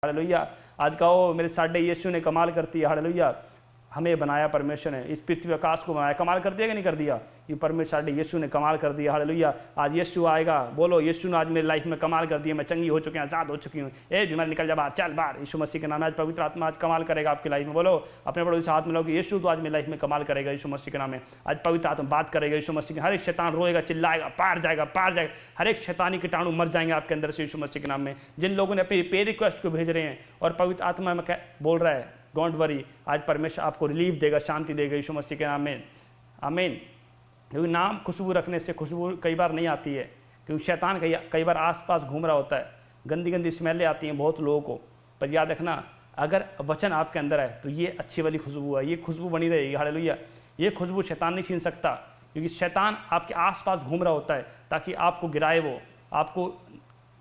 Hallelujah. आज कहो मेरे साढ़े यीशु ने कमाल करती है। हालेलुया। हमें बनाया परमेश्वर ने, इस पृथ्वी आकाश को बनाया, कमाल कर दिया कि नहीं कर दिया? ये परमेश्वर साढ़े यीशु ने कमाल कर दिया। हालेलुया। आज यीशु आएगा, बोलो यीशु ने आज मेरी लाइफ में कमाल कर दिया, मैं चंगी हो चुकी हूँ, आजाद हो चुकी हूँ, ए बीमार निकल जा बाहर, चल बाहर। यीशु मसीह के नाम में आज पवित्र आत्मा आज कमाल करेगा आपकी लाइफ में। बोलो अपने पड़ोसी से हाथ मिलाओ, यीशु तो आज मेरी लाइफ में कमाल करेगा। यीशु मसीह के नाम में आज पवित्र आत्मा बात करेगा। यीशु मसीह के हर एक शैतान रोएगा, चिल्लाएगा, पार जाएगा, पार जाएगा। हर एक शैतानी कीटाणु मर जाएंगे आपके अंदर से यीशु मसीह के नाम में। जिन लोगों ने अपनी पे रिक्वेस्ट को भेज रहे हैं और पवित्र आत्मा में बोल रहा है, डोंट वरी, आज परमेश्वर आपको रिलीफ देगा, शांति देगा यीशु मसीह के नाम में। आमीन। क्योंकि नाम खुशबू रखने से खुशबू कई बार नहीं आती है, क्योंकि शैतान कई बार आसपास घूम रहा होता है, गंदी गंदी स्मेलें आती हैं बहुत लोगों को। पर याद रखना, अगर वचन आपके अंदर है तो ये अच्छी वाली खुशबू है, ये खुशबू बनी रहेगी। हालेलुया। ये खुशबू शैतान नहीं छीन सकता, क्योंकि शैतान आपके आसपास घूम रहा होता है ताकि आपको गिराए, वो आपको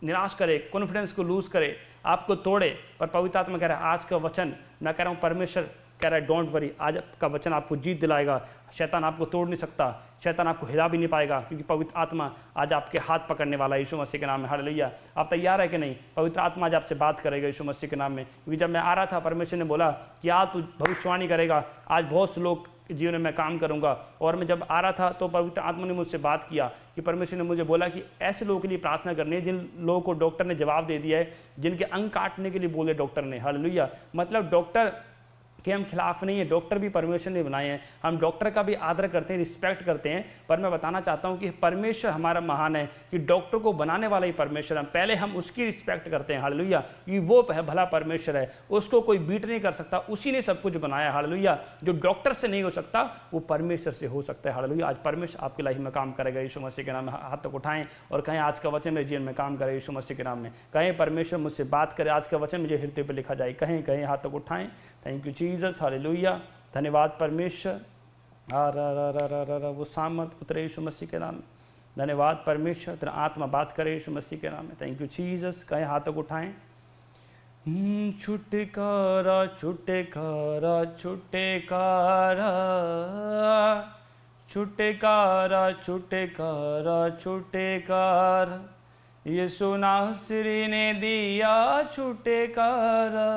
निराश करे, कॉन्फिडेंस को लूज करे, आपको तोड़े। पर पवित्र आत्मा कह रहा है आज का वचन, मैं कह रहा हूँ परमेश्वर कह रहा है डोंट वरी, आज का वचन आपको जीत दिलाएगा। शैतान आपको तोड़ नहीं सकता, शैतान आपको हिला भी नहीं पाएगा, क्योंकि पवित्र आत्मा आज आपके हाथ पकड़ने वाला है यीशु मसीह के नाम में। हालेलुया। आप तैयार है कि नहीं? पवित्र आत्मा आज आपसे बात करेगा यीशु मसीह के नाम में। क्योंकि जब मैं आ रहा था, परमेश्वर ने बोला कि आज तू भविष्यवाणी करेगा, आज बहुत से लोग जीवन में मैं काम करूंगा। और मैं जब आ रहा था तो पवित्र आत्मा ने मुझसे बात किया कि परमेश्वर ने मुझे बोला कि ऐसे लोगों के लिए प्रार्थना करनी है जिन लोगों को डॉक्टर ने जवाब दे दिया है, जिनके अंग काटने के लिए बोले डॉक्टर ने। हालेलुया। मतलब डॉक्टर के हम खिलाफ नहीं है, डॉक्टर भी परमेश्वर ने बनाए हैं, हम डॉक्टर का भी आदर करते हैं, रिस्पेक्ट करते हैं। पर मैं बताना चाहता हूं कि परमेश्वर हमारा महान है, कि डॉक्टर को बनाने वाला ही परमेश्वर है, पहले हम उसकी रिस्पेक्ट करते हैं। हालेलुया। कि वो भला परमेश्वर है, उसको कोई बीट नहीं कर सकता, उसी ने सब कुछ बनाया। हालेलुया। जो डॉक्टर से नहीं हो सकता वो परमेश्वर से हो सकता है। हालेलुया। आज परमेश्वर आपकी लाइफ में काम करेगा यीशु मसीह के नाम में। हाथ तक उठाएं और कहें आज का वचन मेरे जीवन में काम करे यीशु मसीह के नाम में। कहें परमेश्वर मुझसे बात करे, आज का वचन मुझे हृदय पर लिखा जाए। कहें हाथ तक उठाएं। Thank you Jesus. हालेलुया। धन्यवाद परमेश्वर। वो सामर्थ उतरे यीशु मसीह के नाम में। धन्यवाद परमेश्वर, तेरा आत्मा बात करे यीशु मसीह के नाम में। Thank you Jesus. कहें हाथ तक उठाएं। छुटकारा छुटकारा छुटकारा छुटकारा छुटकारा छुटकारा, यीशु नासरी ने दिया छुटकारा।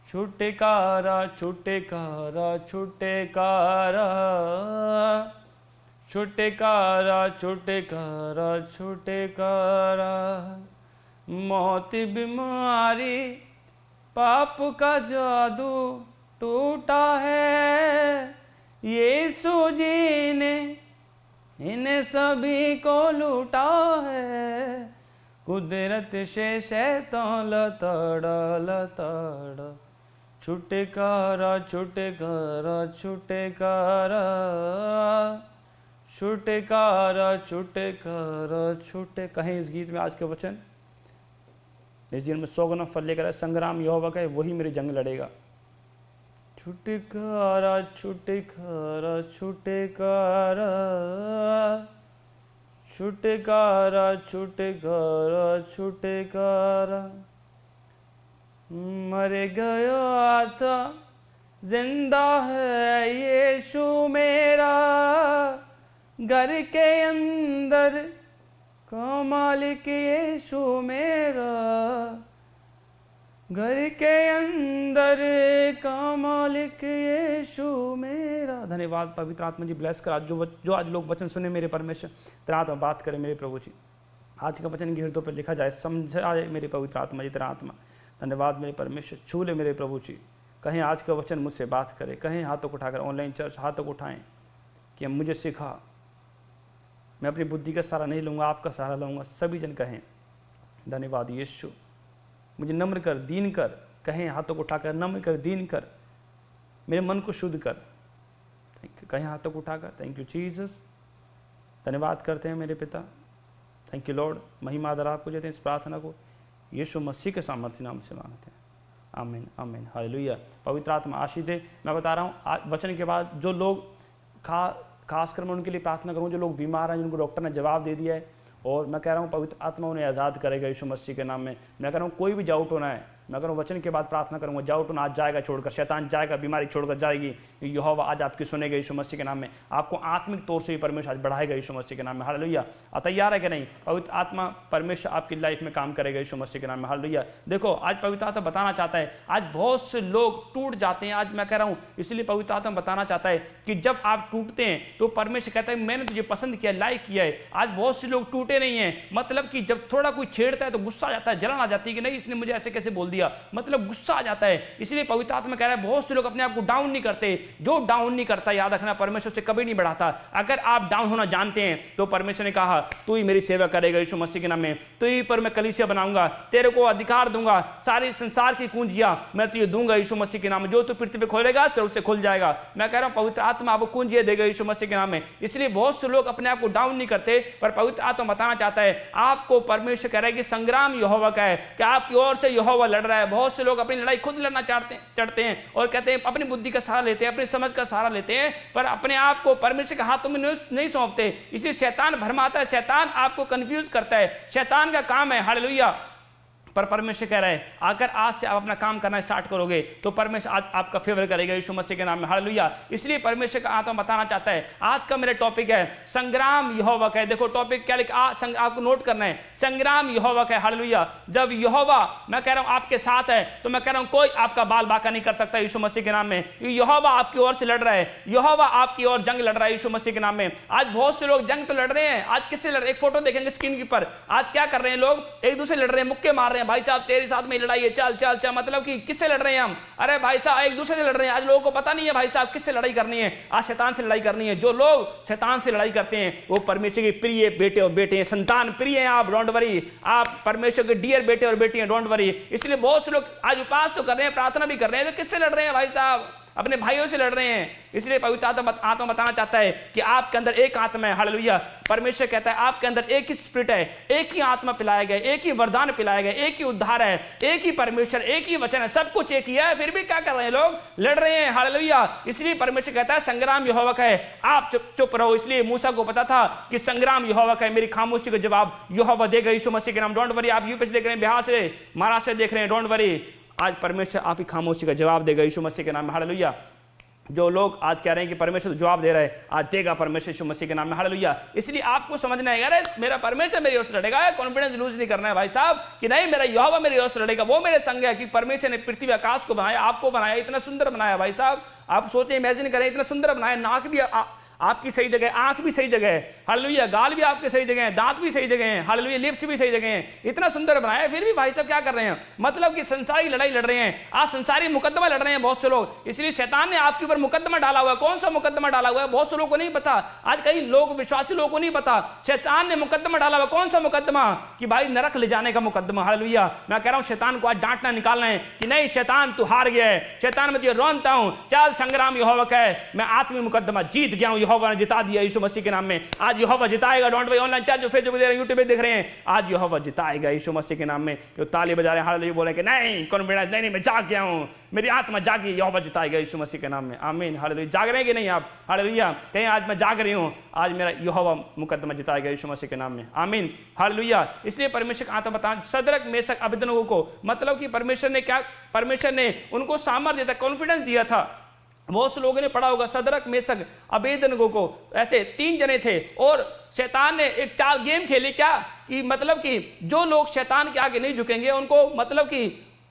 छुटकारा छुटकारा छुटकारा छुटकारा छुटकारा छुटकारा, मौत बीमारी पाप का जादू टूटा है, यीशु जी ने इन सभी को लूटा है। कुदरत से शैतान लताड़ा लताड़ा, छुटकारा छुटकारा छुटकारा छुटकारा छुटकारा छुटे। कहें इस गीत में आज के वचन, इस जीवन में 100 गुना फल लेकर संग्राम यहोवा का है, वही मेरी जंग लड़ेगा। छुटकारा छुटकारा छुटकारा छुटकारा छुटकारा छुटकारा, मर गया था जिंदा है यीशु मेरा, घर के अंदर का मालिक यीशु मेरा, घर के अंदर का मालिक यीशु मेरा। धन्यवाद पवित्र आत्मा जी, ब्लेस कर आज जो आज लोग वचन सुने मेरे परमेश्वर, तेरा आत्मा बात करे मेरे प्रभु जी। आज का वचन हृदय पर लिखा जाए, समझाए मेरे पवित्र आत्मा जी, तेरा आत्मा। धन्यवाद मेरे परमेश्वर, छू ले मेरे प्रभु जी। कहें आज का वचन मुझसे बात करे। कहें हाथों को उठाकर, ऑनलाइन चर्च हाथों को उठाएं कि मुझे सिखा, मैं अपनी बुद्धि का सहारा नहीं लूँगा, आपका सहारा लूँगा। सभी जन कहें धन्यवाद यीशु, मुझे नम्र कर, दीन कर। कहें हाथों को उठाकर, नम्र कर, दीन कर, मेरे मन को शुद्ध कर। कहें हाथों को उठाकर, थैंक यू जीसस। धन्यवाद करते हैं मेरे पिता, थैंक यू लॉर्ड। महिमा आदर आपको देते हैं। इस प्रार्थना को यीशु मसीह के सामर्थ्य नाम से मांगते हैं, आमीन आमीन। हालेलुया। पवित्र आत्मा आशीष दे। मैं बता रहा हूँ वचन के बाद जो लोग खासकर मैं उनके लिए प्रार्थना करूँ, जो लोग बीमार हैं, जिनको डॉक्टर ने जवाब दे दिया है, और मैं कह रहा हूँ पवित्र आत्मा उन्हें आज़ाद करेगा यीशु मसीह के नाम में। मैं कह रहा हूँ कोई भी डाउट होना है, मैं करूँ वचन के बाद प्रार्थना करूँगा, जाओ तो आज जाएगा छोड़कर, शैतान जाएगा, बीमारी छोड़कर जाएगी। यहोवा आज आपकी सुनेगा यीशु मसीह के नाम में, आपको आत्मिक तौर से भी परमेश्वर आज बढ़ाएगा यीशु मसीह के नाम में। हालेलुया। तैयार है कि नहीं? पवित्र आत्मा परमेश्वर आपकी लाइफ में काम करेगा यीशु मसीह के नाम में। हालेलुया। देखो आज पवित्र आत्मा बताना चाहता है, आज बहुत से लोग टूट जाते हैं। आज मैं कह रहा हूँ, इसलिए पवित्र आत्मा बताना चाहता है कि जब आप टूटते हैं तो परमेश्वर कहता है मैंने तुझे पसंद किया, लाइक किया है। आज बहुत से लोग टूटे नहीं हैं, मतलब कि जब थोड़ा कोई छेड़ता है तो गुस्सा आ जाता है, जलन आ जाती है कि नहीं इसने मुझे ऐसे कैसे बोल दिया, मतलब गुस्सा आ जाता है। इसलिए पवित्र आत्मा कह रहा है बहुत से लोग अपने आप को डाउन नहीं करते। जो डाउन नहीं करता, याद रखना, परमेश्वर से कभी नहीं बढ़ाता। अगर आप डाउन होना जानते हैं तो परमेश्वर ने कहा तू ही मेरी सेवा करेगा यीशु मसीह के नाम में, तू ही पर मैं कलीसिया बनाऊंगा, तेरे को अधिकार दूंगा, सारी संसार की कुंजियां मैं तुझे दूंगा यीशु मसीह के नाम में, जो तू पृथ्वी पे खोलेगा सिर उससे खुल जाएगा। मैं कह रहा हूं पवित्र आत्मा आपको कुंजियां देगा यीशु मसीह के नाम में। इसलिए बहुत से लोग अपने आप को डाउन नहीं करते, पर पवित्र आत्मा बताना चाहता है आपको, परमेश्वर कह रहा है कि संग्राम यहोवा का है, कि आपकी ओर से यहोवा लड़ रहा है। बहुत से लोग अपनी लड़ाई खुद लड़ना चढ़ते हैं और कहते हैं, अपनी बुद्धि का सहारा लेते हैं, अपनी समझ का सहारा लेते हैं, पर अपने आप को परमेश्वर के हाथों में नहीं सौंपते। इसलिए शैतान भरमाता है, शैतान आपको कंफ्यूज करता है, शैतान का काम है। हालेलुया। पर परमेश्वर कह रहा है अगर आज से आप अपना काम करना स्टार्ट करोगे तो परमेश्वर आज आपका फेवर करेगा यीशु मसीह के नाम में। हालेलुया। इसलिए परमेश्वर का आत्मा बताना चाहता है, आज का मेरा टॉपिक है संग्राम यहोवा का है। देखो टॉपिक क्या लिखा, आपको नोट करना है, संग्राम यहोवा का है। हालेलुया। जब यहोवा, मैं कह रहा हूं आपके साथ है, तो मैं कह रहा हूं कोई आपका बाल बाका नहीं कर सकता यीशु मसीह के नाम में। यहोवा आपकी ओर से लड़ रहा है, यहोवा आपकी ओर जंग लड़ रहा है यीशु मसीह के नाम में। आज बहुत से लोग जंग तो लड़ रहे हैं, आज किससे लड़ रहे हैं? एक फोटो देखेंगे स्क्रीन के ऊपर, आज क्या कर रहे हैं लोग? एक दूसरे लड़ रहे हैं, मुक्के मार रहे हैं, भाई साहब तेरे साथ में लड़ाई है, चल चल चल, मतलब कि किससे लड़ रहे हैं हम? अरे भाई साहब एक दूसरे से लड़ रहे हैं। आज लोगों को पता नहीं है भाई साहब किससे लड़ाई करनी है, आज शैतान से लड़ाई करनी है। जो लोग शैतान से लड़ाई करते हैं वो परमेश्वर के प्रिय बेटे और बेटे हैं, संतान प्रिय हैं आप, डोंट वरी, आप परमेश्वर के डियर बेटे और बेटी हैं, डोंट वरी। इसलिए बहुत से लोग आज उपास तो कर रहे हैं, प्रार्थना भी कर रहे हैं, तो किससे लड़ रहे हैं भाई साहब? अपने भाइयों से लड़ रहे हैं। इसलिए पवित्र आत्मा बताना चाहता है कि आपके अंदर एक आत्मा है। हालेलुया। परमेश्वर कहता है आपके अंदर एक ही स्पिरिट है, एक ही आत्मा पिलाया गया, एक ही वरदान पिलाया गया, एक ही उद्धार है, एक ही परमेश्वर, एक ही वचन है, सब कुछ एक ही है, फिर भी क्या कर रहे हैं लोग? लड़ रहे हैं। हालेलुया। इसलिए परमेश्वर कहता है संग्राम यहोवा का है, आप चुप रहो। इसलिए मूसा को पता था कि संग्राम यहोवा का है, मेरी खामोशी का जवाब यहोवा देगा यीशु मसीह के नाम। Don't worry. आप यूपी से देख रहे हैं, बिहार से, महाराष्ट्र से देख रहे हैं, डोंट वरी, आज परमेश्वर आपकी खामोशी का जवाब देगा यीशु मसीह के नाम में। हालेलुया। जो लोग आज कह रहे हैं कि परमेश्वर जवाब दे रहा है, आज देगा परमेश्वर यीशु मसीह के नाम में। हालेलुया। इसलिए आपको समझना है, अरे मेरा परमेश्वर मेरी ओर से लड़ेगा, कॉन्फिडेंस लूज नहीं करना है भाई साहब कि नहीं मेरा यहोवा मेरी ओर से लड़ेगा, वो मेरे संग है। कि परमेश्वर ने पृथ्वी आकाश को बनाया, आपको बनाया, इतना सुंदर बनाया भाई साहब। आप सोचे, इमेजिन करें, इतना सुंदर बनाया, नाक भी आपकी सही जगह है, आंख भी सही जगह है, हालेलुया, गाल भी आपके सही जगह है, दांत भी सही जगह है, हालेलुया, लिप्स भी सही जगह है, इतना सुंदर बनाया है, फिर भी भाई साहब क्या कर रहे हैं? मतलब कि संसारी लड़ाई लड़ रहे हैं, आज संसारी मुकदमा लड़ रहे हैं बहुत से लोग। इसलिए शैतान ने आपके ऊपर मुकदमा डाला हुआ है। कौन सा मुकदमा डाला हुआ है? बहुत से लोगों को नहीं पता, आज कई लोग, विश्वासी लोगों को नहीं पता। शैतान ने मुकदमा डाला हुआ, कौन सा मुकदमा? कि भाई नरक ले जाने का मुकदमा। हालेलुया। मैं कह रहा हूं शैतान को आज डांटना, निकालना है कि नहीं शैतान तू हार गया है, शैतान मैं तुझे रोनता हूं, चल संग्राम यहोवा का है, मैं आत्मिक मुकदमा जीत गया हूं, यहोवा ने जिता दिया यीशु मसीह के नाम में। आज यहोवा जिताएगा। Don't worry. ऑनलाइन चैट जो फेसबुक देख रहे हैं, यूट्यूब पे देख रहे हैं, आज यहोवा जिताएगा यीशु मसीह के नाम में। जो ताली बजा रहे हैं, हालेलुया बोल रहे हैं कि नहीं कॉन्फिडेंस, नहीं मैं जाग गया हूं, मेरी आत्मा जागी, यहोवा जिताएगा यीशु मसीह के नाम में। आमीन। हालेलुया। जाग रहे हैं कि नहीं आप? हालेलुया। कहीं आज मैं जाग रही हूं, आज मेरा यहोवा मुकदमा जिताएगा यीशु मसीह के नाम में। आमीन। हालेलुया। इसलिए परमेश्वर का आत्मा बता, सदरक मेशक अबेदनगो को, मतलब कि परमेश्वर ने क्या, परमेश्वर ने उनको सामर्थ्य दिया था, कॉन्फिडेंस दिया था। बहुत से लोगों ने पढ़ा होगा, सदरक मेशक अबेदनगो को, ऐसे 3 जने थे और शैतान ने एक चाल गेम खेली क्या, कि मतलब कि जो लोग शैतान के आगे नहीं झुकेंगे उनको मतलब कि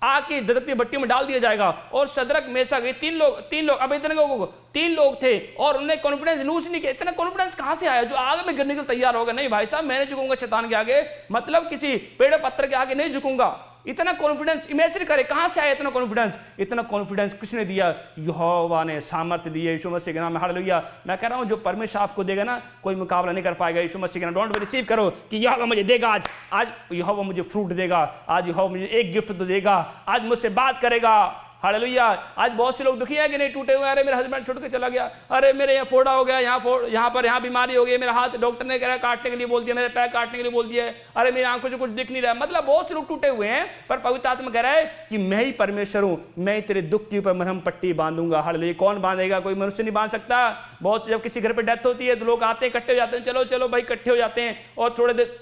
आग की धधकती भट्टी में डाल दिया जाएगा। और सदरक मेशक, ये तीन लोग अबेदनगो को 3 लोग थे और उन्हें कॉन्फिडेंस लूज नहीं किया। इतना कॉन्फिडेंस कहां से आया जो आग में गिरने के लिए तैयार होगा? नहीं भाई साहब मैं नहीं झुकूंगा शैतान के आगे, मतलब किसी पेड़ पत्थर के आगे नहीं झुकूंगा। इतना कॉन्फिडेंस इमेजिन करे, कहां से आया इतना कॉन्फिडेंस? इतना कॉन्फिडेंस किसने दिया? यहोवा ने सामर्थ्य दी है यीशु मसीह के नाम में। हालेलुया। मैं कह रहा हूं जो परमेश्वर आपको देगा ना, कोई मुकाबला नहीं कर पाएगा यीशु मसीह के नाम। डोंट रिसीव करो कि यहोवा मुझे देगा, आज यहोवा मुझे फ्रूट देगा, आज यहोवा मुझे एक गिफ्ट तो देगा, आज मुझसे बात करेगा। हालेलुया। आज बहुत से लोग दुखी है कि नहीं, टूटे हुए, अरे मेरा हस्बैंड छूट के चला गया, अरे मेरे यहाँ फोड़ा हो गया, यहाँ बीमारी हो गई, मेरा हाथ डॉक्टर ने कहा काटने के लिए बोल दिया, मेरे पैर काटने के लिए बोल दिया है, अरे मेरी आंखों से कुछ दिख नहीं रहा है। मतलब बहुत से लोग टूटे हुए हैं, पर पवित्र आत्मा कह रहा है कि मैं ही परमेश्वर हूं, मैं तेरे दुख के ऊपर मरहम पट्टी बांधूंगा। हालेलुया। कौन बांधेगा? कोई मनुष्य नहीं बांध सकता। बहुत से जब किसी घर पर डेथ होती है तो लोग आते हैं, इकट्ठे हो जाते हैं, चलो चलो भाई इकट्ठे हो जाते हैं और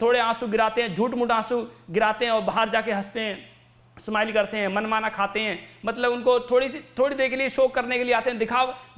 थोड़े आंसू गिराते हैं, झूठ मूठ आंसू गिराते हैं और बाहर जाके हंसते हैं। स्माइल करते हैं, मनमाना खाते हैं, मतलब उनको थोड़ी देर के लिए शो करने के लिए आते हैं,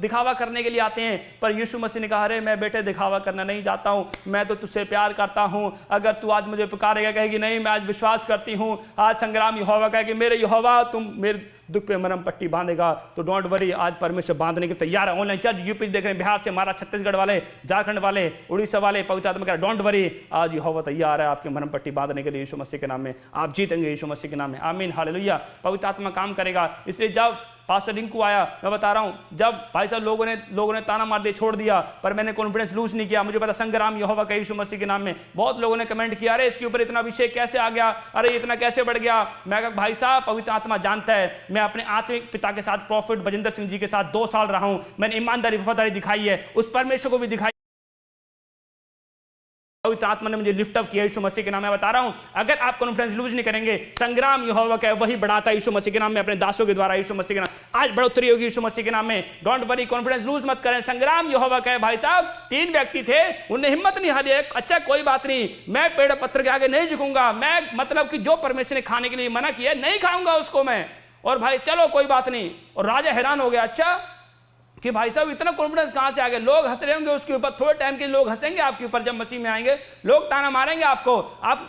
दिखावा करने के लिए आते हैं। पर यीशु मसीह ने कहा, अरे मैं बेटे दिखावा करना नहीं चाहता हूँ, मैं तो तुझसे प्यार करता हूँ। अगर तू आज मुझे पुकारेगा, कहेगी नहीं मैं आज विश्वास करती हूँ, आज संग्राम यहोवा कहेगी मेरे यहोवा तुम मेरे दुख पे मरहम पट्टी बांधेगा, तो डोंट वरी, आज परमेश्वर बांधने के तैयार है। ऑनलाइन चर्च यूपी देख रहे हैं, बिहार से, हमारा छत्तीसगढ़ वाले, झारखंड वाले, उड़ीसा वाले, पवित्र आत्मा कह डोंट वरी, आज यहोवा तैयार है आपके मरहम पट्टी बांधने के लिए यीशु मसीह के नाम में। आप जीतेंगे यीशु मसीह के नाम में, आमीन, हालेलुया। पवित्र आत्मा काम करेगा। इसलिए जब पास्टर रिंकू आया, मैं बता रहा हूं, जब भाई साहब लोगों ने ताना मार दिया, छोड़ दिया, पर मैंने कॉन्फिडेंस लूज नहीं किया। मुझे पता संग्राम यहोवा का यीशु मसीह के नाम में। बहुत लोगों ने कमेंट किया, अरे इसके ऊपर इतना अभिषेक कैसे आ गया, अरे इतना कैसे बढ़ गया। मैं कहा भाई साहब पवित्र आत्मा जानता है, मैं अपने आत्मिक पिता के साथ प्रॉफिट बजिंदर सिंह जी के साथ 2 साल रहा हूं, मैंने ईमानदारी वफादारी दिखाई है, उस परमेश्वर को भी दिखाई, पवित्र आत्मा ने मुझे लिफ्ट अप किया यीशु मसीह के नाम में। बता रहा हूं, अगर आप कॉन्फिडेंस लूज नहीं करेंगे, संग्राम यहोवा का वही बढ़ाता है यीशु मसीह के नाम में, अपने दासों के द्वारा यीशु मसीह के नाम। आज बढ़ोतरी होगी यीशु मसीह के नाम में, डोंट वरी, कॉन्फिडेंस लूज मत करें। संग्राम यहोवा का है। भाई साहब 3 व्यक्ति थे, उन्हें हिम्मत नहीं हारी, अच्छा कोई बात नहीं, मैं पेड़ पत्थर के आगे नहीं झुकूंगा, मैं मतलब कि जो परमेश्वर ने खाने के लिए मना किया नहीं खाऊंगा उसको मैं, और भाई चलो कोई बात नहीं। और राजा हैरान हो गया, अच्छा कि भाई साहब इतना कॉन्फिडेंस कहां से आ गया। लोग हंस रहे होंगे उसके ऊपर, थोड़े टाइम के लोग हंसेंगे आपके ऊपर, जब मसीह में आएंगे लोग ताना मारेंगे आपको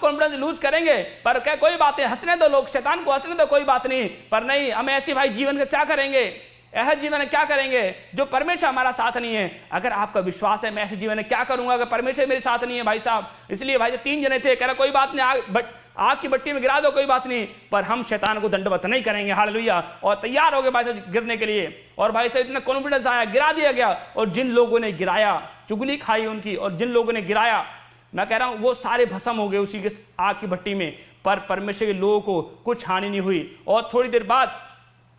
कॉन्फिडेंस लूज करेंगे, पर क्या कोई बात है, हंसने दो, लोग शैतान को हंसने दो, कोई बात नहीं। पर नहीं, हम ऐसे भाई जीवन का क्या करेंगे, ऐसा जीवन क्या करेंगे जो परमेश्वर हमारा साथ नहीं है। अगर आपका विश्वास है मैं ऐसे जीवन क्या करूंगा अगर परमेश्वर मेरे साथ नहीं है भाई साहब। इसलिए भाई 3 जने थे, कह रहा कोई बात नहीं, आग की भट्टी में गिरा दो कोई बात नहीं, पर हम शैतान को दंडवत नहीं करेंगे, हालेलुया। और तैयार हो गए भाई साहब गिरने के लिए, और भाई साहब इतना कॉन्फिडेंस आया, गिरा दिया गया। और जिन लोगों ने गिराया, चुगली खाई उनकी, और जिन लोगों ने गिराया, मैं कह रहा हूं वो सारे भस्म हो गए उसी के आग की भट्टी में, पर परमेश्वर के लोगों को कुछ हानि नहीं हुई। और थोड़ी देर बाद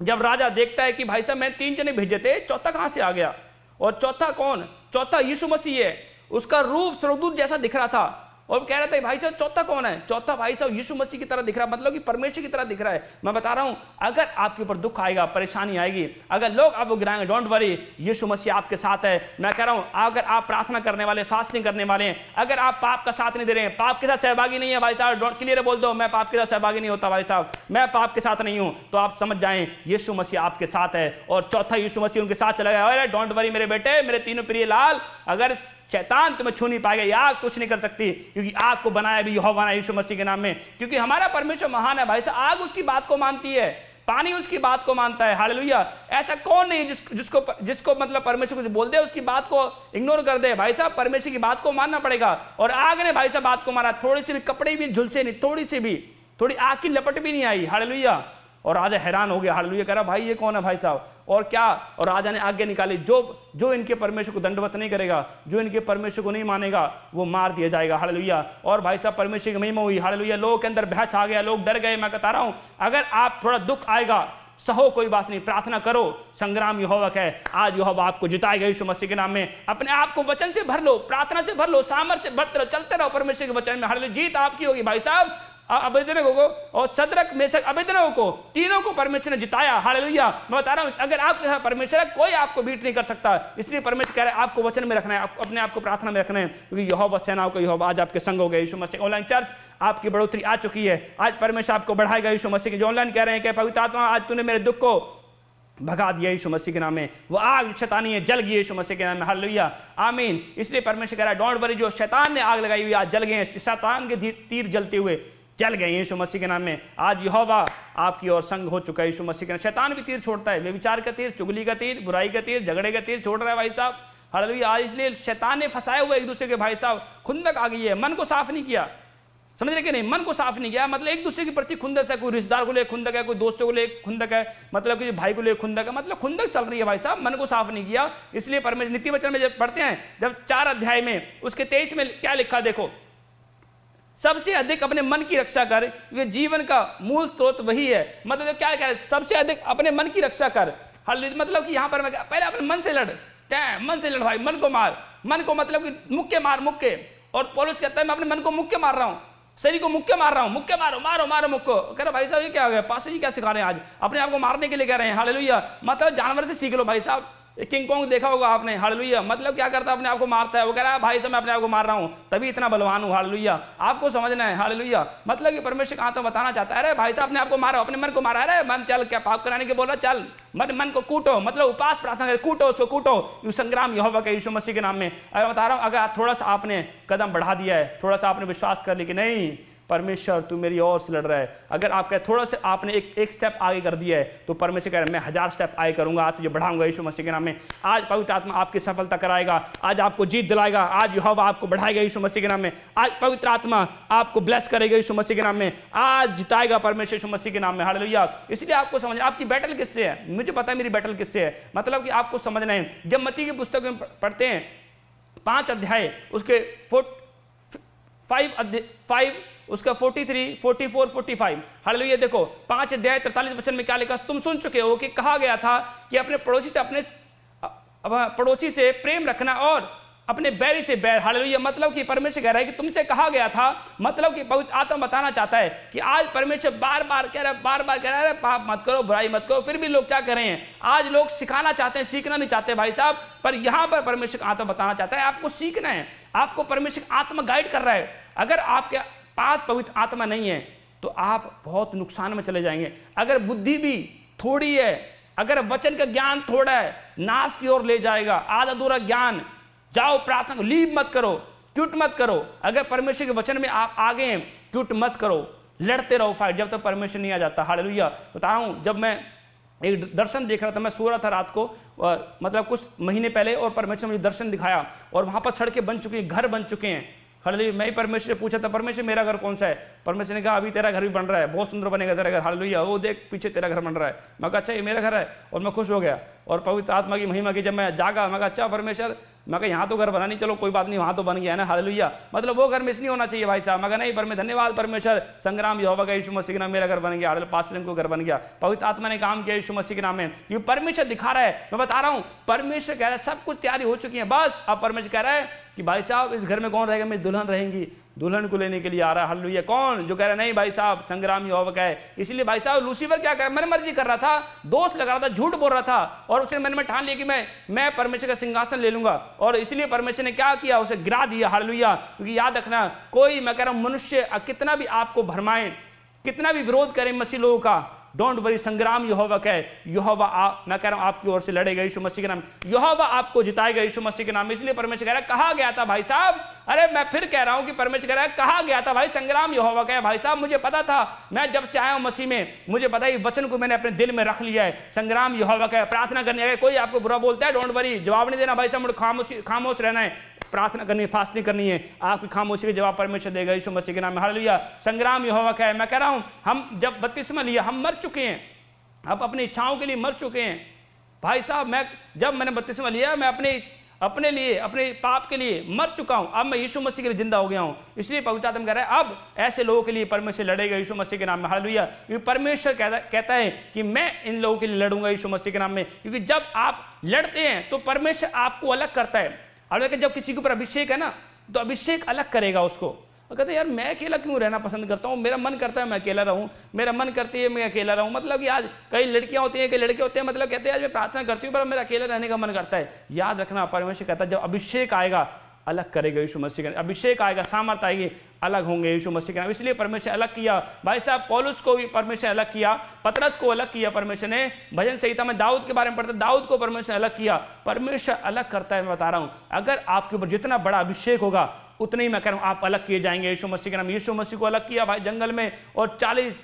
जब राजा देखता है कि भाई साहब मैं 3 जने भेजे थे, चौथा कहां से आ गया, और चौथा कौन, चौथा यीशु मसीह है, उसका रूप स्वर्गदूत जैसा दिख रहा था, और कह रहे थे भाई साहब चौथा कौन है, चौथा भाई साहब यीशु मसीह की तरह दिख रहा है, मतलब कि परमेश्वर की तरह दिख रहा है। मैं बता रहा हूं, अगर आपके ऊपर दुख आएगा, परेशानी आएगी, अगर लोग आपको गिराएंगे, डोंट वरी, यीशु मसीह आपके साथ है। मैं कह रहा हूं, अगर आप प्रार्थना करने वाले, फास्टिंग करने वाले हैं, अगर आप पाप का साथ नहीं दे रहे हैं, पाप के साथ सहभागी नहीं है भाई साहब, डोंट क्लियर बोल दो मैं पाप के साथ सहभागी नहीं होता भाई साहब, मैं पाप के साथ नहीं हूं, तो आप समझ जाएं यीशु मसीह आपके साथ है। और चौथा यीशु मसीह उनके साथ चला गया। अरे डोंट वरी मेरे बेटे, मेरे तीनों प्रिय लाल, अगर शैतान तुम्हें छू नहीं पाएगा, या आग कुछ नहीं कर सकती, क्योंकि आग को बनाया भी यहोवा ने यीशु मसीह के नाम में, क्योंकि हमारा परमेश्वर महान है भाई साहब। आग उसकी बात को मानती है, पानी उसकी बात को मानता है, हालेलुया। ऐसा कौन नहीं जिसको मतलब परमेश्वर कुछ बोल दे उसकी बात को इग्नोर कर दे। भाई साहब परमेश्वर की बात को मानना पड़ेगा। और आग ने भाई साहब बात को माना, थोड़ी सी भी कपड़े भी झुलसे नहीं, थोड़ी सी भी, थोड़ी आग की लपट भी नहीं आई, हालेलुया। और राजा हैरान हो गया, हालेलुया, कह रहा भाई ये कौन है भाई साहब, और क्या। और राजा ने आज्ञा निकाली, जो इनके परमेश्वर को दंडवत नहीं करेगा, जो इनके परमेश्वर को नहीं मानेगा, वो मार दिया जाएगा, हालेलुया। और भाई साहब परमेश्वर की महिमा हुई, हालेलुया। लोगों के अंदर बहस आ गया, लोग डर गए। मैं बता रहा हूं, अगर आप थोड़ा दुख आएगा, सहो कोई बात नहीं, प्रार्थना करो, संग्राम यहोवा का है। आज यहोवा आपको जिताएगा यीशु मसीह के नाम में। अपने आप को वचन से भर लो, प्रार्थना से भर लो, सामर्थ्य से भरते रहो, चलते रहो परमेश्वर के वचन में, हालेलुया। जीत आपकी होगी भाई साहब। अबेदनगो को और शद्रक मेशक अबेदनगो को, तीनों को परमेश्वर ने जिताया, हालेलुया। मैं बता रहा हूं, अगर आपके साथ परमेश्वर है, कोई आपको बीट नहीं कर सकता। इसलिए परमेश्वर कह रहा है आपको वचन में रखना है, अपने आप को प्रार्थना में रखना है, क्योंकि यहोवा सेनाओं का यहोवा आज आपके संग हो गया यीशु मसीह। ऑनलाइन चर्च आपकी बढ़ोतरी आ चुकी है, आज परमेश्वर आपको बढ़ाएगा यीशु मसीह के। जो ऑनलाइन कह रहे हैं कि पवित्र आत्मा आज तूने मेरे दुख को भगा दिया यीशु मसीह के नाम में, वो आग शैतानी है जल गई यीशु मसीह के नाम में, हालेलुया, आमीन। इसलिए परमेश्वर कह रहा है डोंट वरी, जो शैतान ने आग लगाई हुई आज जल गए हैं, शैतान के तीर जलते हुए जल गए यीशु मसीह के नाम में। आज यहोवा आपकी ओर संग हो चुका है यीशु मसीह के नाम। शैतान भी तीर छोड़ता है, व्यभिचार का तीर, चुगली का तीर, बुराई का तीर, झगड़े का तीर छोड़ रहा है भाई साहब, हालेलुया। आज इसलिए शैतान ने फंसाए हुए एक दूसरे के भाई साहब, खुंदक आ गई है, मन को साफ नहीं किया, समझ रहे कि नहीं, मन को साफ नहीं किया, मतलब एक दूसरे के प्रति खुंदक है, कोई रिश्तेदार को ले खुंदक है, कोई दोस्तों को ले खुंदक है, मतलब कि भाई को ले खुंदक है, मतलब खुंदक चल रही है भाई साहब, मन को साफ नहीं किया। इसलिए परमेश्वर नीति वचन में जब पढ़ते हैं, जब 4 अध्याय में उसके 23 में क्या लिखा देखो, सबसे अधिक अपने मन की रक्षा कर, ये जीवन का मूल स्रोत वही है। मतलब क्या कह रहे हैं, सबसे अधिक अपने मन की रक्षा कर, मतलब कि यहाँ पर मैं पहले अपने मन से लड़, मन से लड़ भाई, मन को मार, मन को मतलब कि मुक्के मार, मुक्के। और पौलुस कहता है मैं अपने मन को मुक्के मार रहा हूँ, शरीर को मुक्के मार रहा हूँ, मुक्के मारो मारो मारो मुक्को। कह रहा भाई साहब ये क्या हो गया, पास जी क्या सिखा रहे हैं, आज अपने आप को मारने के लिए कह रहे हैं, हालेलुया। मतलब जानवर से सीख लो भाई साहब, किंग कॉन्ग देखा होगा आपने, हालेलुया। मतलब क्या करता है, अपने आप को मारता है। वो कह रहा है भाई साहब मैं अपने आप को मार रहा हूं, तभी इतना बलवान हूं, हालेलुया। आपको समझना है, हालेलुया। मतलब कि परमेश्वर कहां तो बताना चाहता है, अरे भाई साहब अपने आप को मारो, अपने मन को मारा, अरे मन चल, क्या पाप कराने के बोल रहा, चल मन को कूटो, मतलब उपास प्रार्थना कर, कूटो उसको, कूटो। ये संग्राम यहोवा का यीशु मसीह के नाम में। अगर बता रहा हूं, अगर थोड़ा सा आपने कदम बढ़ा दिया है, थोड़ा सा आपने विश्वास कर लिया कि नहीं परमेश्वर तू मेरी ओर से लड़ रहा है, अगर आपका थोड़ा सा आपने एक स्टेप आगे कर दिया है, तो परमेश्वर कह रहा है मैं 1000 स्टेप आगे करूंगा, आज तुझे बढ़ाऊंगा यीशु मसीह के नाम में। आज पवित्र आत्मा आपकी सफलता कराएगा, आज आपको जीत दिलाएगा, आज यहोवा आपको बढ़ाएगा यीशु मसीह के नाम में। आज पवित्र आत्मा आपको ब्लेस करेगा यीशु मसीह के नाम में, आज जिताएगा परमेश्वर यीशु मसीह के नाम में, हालेलुया। इसलिए आपको समझना आपकी बैटल किससे है, मुझे पता है मेरी बैटल किससे है। मतलब कि आपको समझना है, जब मत्ती की पुस्तक में पढ़ते हैं 5 अध्याय, उसके 5 उसका 43, 44, 45, हालेलुया। देखो 5 अध्याय 43 वचन में क्या लिखा, तुम सुन चुके हो कि कहा गया था कि अपने पड़ोसी से प्रेम रखना और अपने बैरी से बैर, हालेलुया। मतलब कि परमेश्वर कह रहा है कि तुमसे कहा गया था, मतलब कि पवित्र आत्मा बताना चाहता है कि आज परमेश्वर बार बार कह रहा है पाप मत करो, बुराई मत करो। फिर भी लोग क्या कर रहे हैं, आज लोग सिखाना चाहते हैं, सीखना नहीं चाहते भाई साहब। पर यहां पर परमेश्वर आत्मा बताना चाहता है आपको सीखना है, आपको परमेश्वर आत्मा गाइड कर रहा है। अगर आपके पास पवित्र आत्मा नहीं है तो आप बहुत नुकसान में चले जाएंगे। अगर बुद्धि भी थोड़ी है, अगर वचन का ज्ञान थोड़ा है, नाश की ओर ले जाएगा। आधा अधूरा ज्ञान, जाओ प्रार्थना, लीव मत करो, क्यूट मत करो। अगर परमेश्वर के वचन में आप आगे हैं, क्यूट मत करो, लड़ते रहो फाइट जब तक परमेश्वर नहीं आ जाता, हालेलुया। बता रहा हूं, जब मैं एक दर्शन देख रहा था, मैं सो रहा था रात को, मतलब कुछ महीने पहले, और परमेश्वर मुझे दर्शन दिखाया, और वहां पर सड़कें बन चुकी हैं, घर बन चुके हैं, हालेलुया। मैं ही परमेश्वर से पूछा था, परमेश्वर मेरा घर कौन सा है? परमेश्वर ने कहा अभी तेरा घर भी बन रहा है, बहुत सुंदर बनेगा तेरा घर, हालेलुया। वो देख पीछे तेरा घर बन रहा है। मैं कहा अच्छा ये मेरा घर है, और मैं खुश हो गया। और पवित्र आत्मा की महिमा की जब मैं जागा, मैं कहा अच्छा परमेश्वर, मैं कहा यहाँ तो घर बना नहीं, चलो कोई बात नहीं, वहाँ तो बन गया है ना, हालेलुया। मतलब वो घर मिस नहीं होना चाहिए भाई साहब। मैं कहा नहीं, पर मैं धन्यवाद परमेश्वर, संग्राम यहोवा का यीशु मसीह के नाम मेरा घर बन गया, पास्टर को घर बन गया, पवित्र आत्मा ने काम किया यीशु मसीह के नाम में। ये परमेश्वर दिखा रहा है, मैं बता रहा हूँ, परमेश्वर कह रहा है सब कुछ तैयारी हो चुकी है, बस अब परमेश्वर कह रहा है कि भाई साहब इस घर में कौन रहेगा, मेरी दुल्हन रहेंगी, दुल्हन को लेने के लिए आ रहा है, हालेलुया। कौन? जो कह रहा है नहीं भाई साहब संग्राम यहोवा का है। इसलिए भाई साहब लूसीफर क्या कर, मन मर्जी कर रहा था, दोष लगा रहा था, झूठ बोल रहा था, और उसने मन में ठान लिया कि मैं परमेश्वर का सिंहासन ले लूंगा, और इसलिए परमेश्वर ने क्या किया, उसे गिरा दिया, हालेलुया। क्योंकि याद रखना, कोई, मैं कह रहा हूं, मनुष्य कितना भी आपको भरमाए, कितना भी विरोध करे मसीह लोगों का, डोंट वरी, संग्राम यहोवा का है। यहोवा मैं कह रहा हूं आपकी ओर से लड़ेगा यीशु मसीह के नाम, यहोवा आपको जिताएगा यीशु मसीह के नाम। इसलिए परमेश्वर कह रहा है कहा गया था भाई साहब, अरे मैं फिर कह रहा हूं कि परमेश्वर कह रहा है कहा गया था भाई, संग्राम यहोवा का है भाई साहब। मुझे पता था, मैं जब से आया हूं मसीह में, मुझे पता है वचन को मैंने अपने दिल में रख लिया है, संग्राम यहोवा का है। प्रार्थना करने आए, कोई आपको बुरा बोलता है, डोंट वरी, जवाब नहीं देना भाई साहब, खामोश रहना है, प्रार्थना करनी है, फास्टिंग करनी है, आपकी खामोशी के जवाब परमेश्वर देगा यीशु मसीह के नाम में, हालेलुया। संग्राम यहोवा का है। मैं कह रहा हूं, हम जब बपतिस्मा लिया, हम मर चुके हैं, अब अपनी इच्छाओं के लिए मर चुके हैं भाई साहब। जब मैंने बपतिस्मा लिया, मैं अपने लिए, अपने पाप के लिए मर चुका हूं, अब मैं यीशु मसीह के लिए जिंदा हो गया हूं। इसलिए पवित्र आत्मा कह रहा है अब ऐसे लोगों के लिए परमेश्वर लड़ेगा यीशु मसीह के नाम में, हालेलुया। क्योंकि परमेश्वर कहता है कि मैं इन लोगों के लिए लड़ूंगा यीशु मसीह के नाम में। क्योंकि जब आप लड़ते हैं तो परमेश्वर आपको अलग करता है। और जब किसी के ऊपर अभिषेक है ना, तो अभिषेक अलग करेगा उसको। और कहते यार मैं अकेला क्यों रहना पसंद करता हूँ, मेरा मन करता है मैं अकेला रहूँ, मेरा मन करती है मैं अकेला रहूँ। मतलब कि आज कई लड़कियां होती हैं, कई लड़के होते हैं, मतलब कहते हैं आज मैं प्रार्थना करती हूँ पर मेरा अकेला रहने का मन करता है। याद रखना, परमेश्वर कहता है जब अभिषेक आएगा अलग करेगा यीशु मसीह का, अभिषेक आएगा, सामर्थ आएगी, अलग होंगे यीशु मसीह के नाम। इसलिए परमेश्वर अलग किया भाई साहब। पौलुस को भी परमेश्वर अलग किया, पतरस को अलग किया परमेश्वर ने। भजन संहिता में दाऊद के बारे में पढ़ते, दाऊद को परमेश्वर अलग किया। परमेश्वर अलग करता है, मैं बता रहा हूं। अगर आपके ऊपर जितना बड़ा अभिषेक होगा उतने ही मैं कह रहा हूं आप अलग किए जाएंगे यीशु मसीह के नाम। यीशु मसीह को अलग किया भाई जंगल में, और 40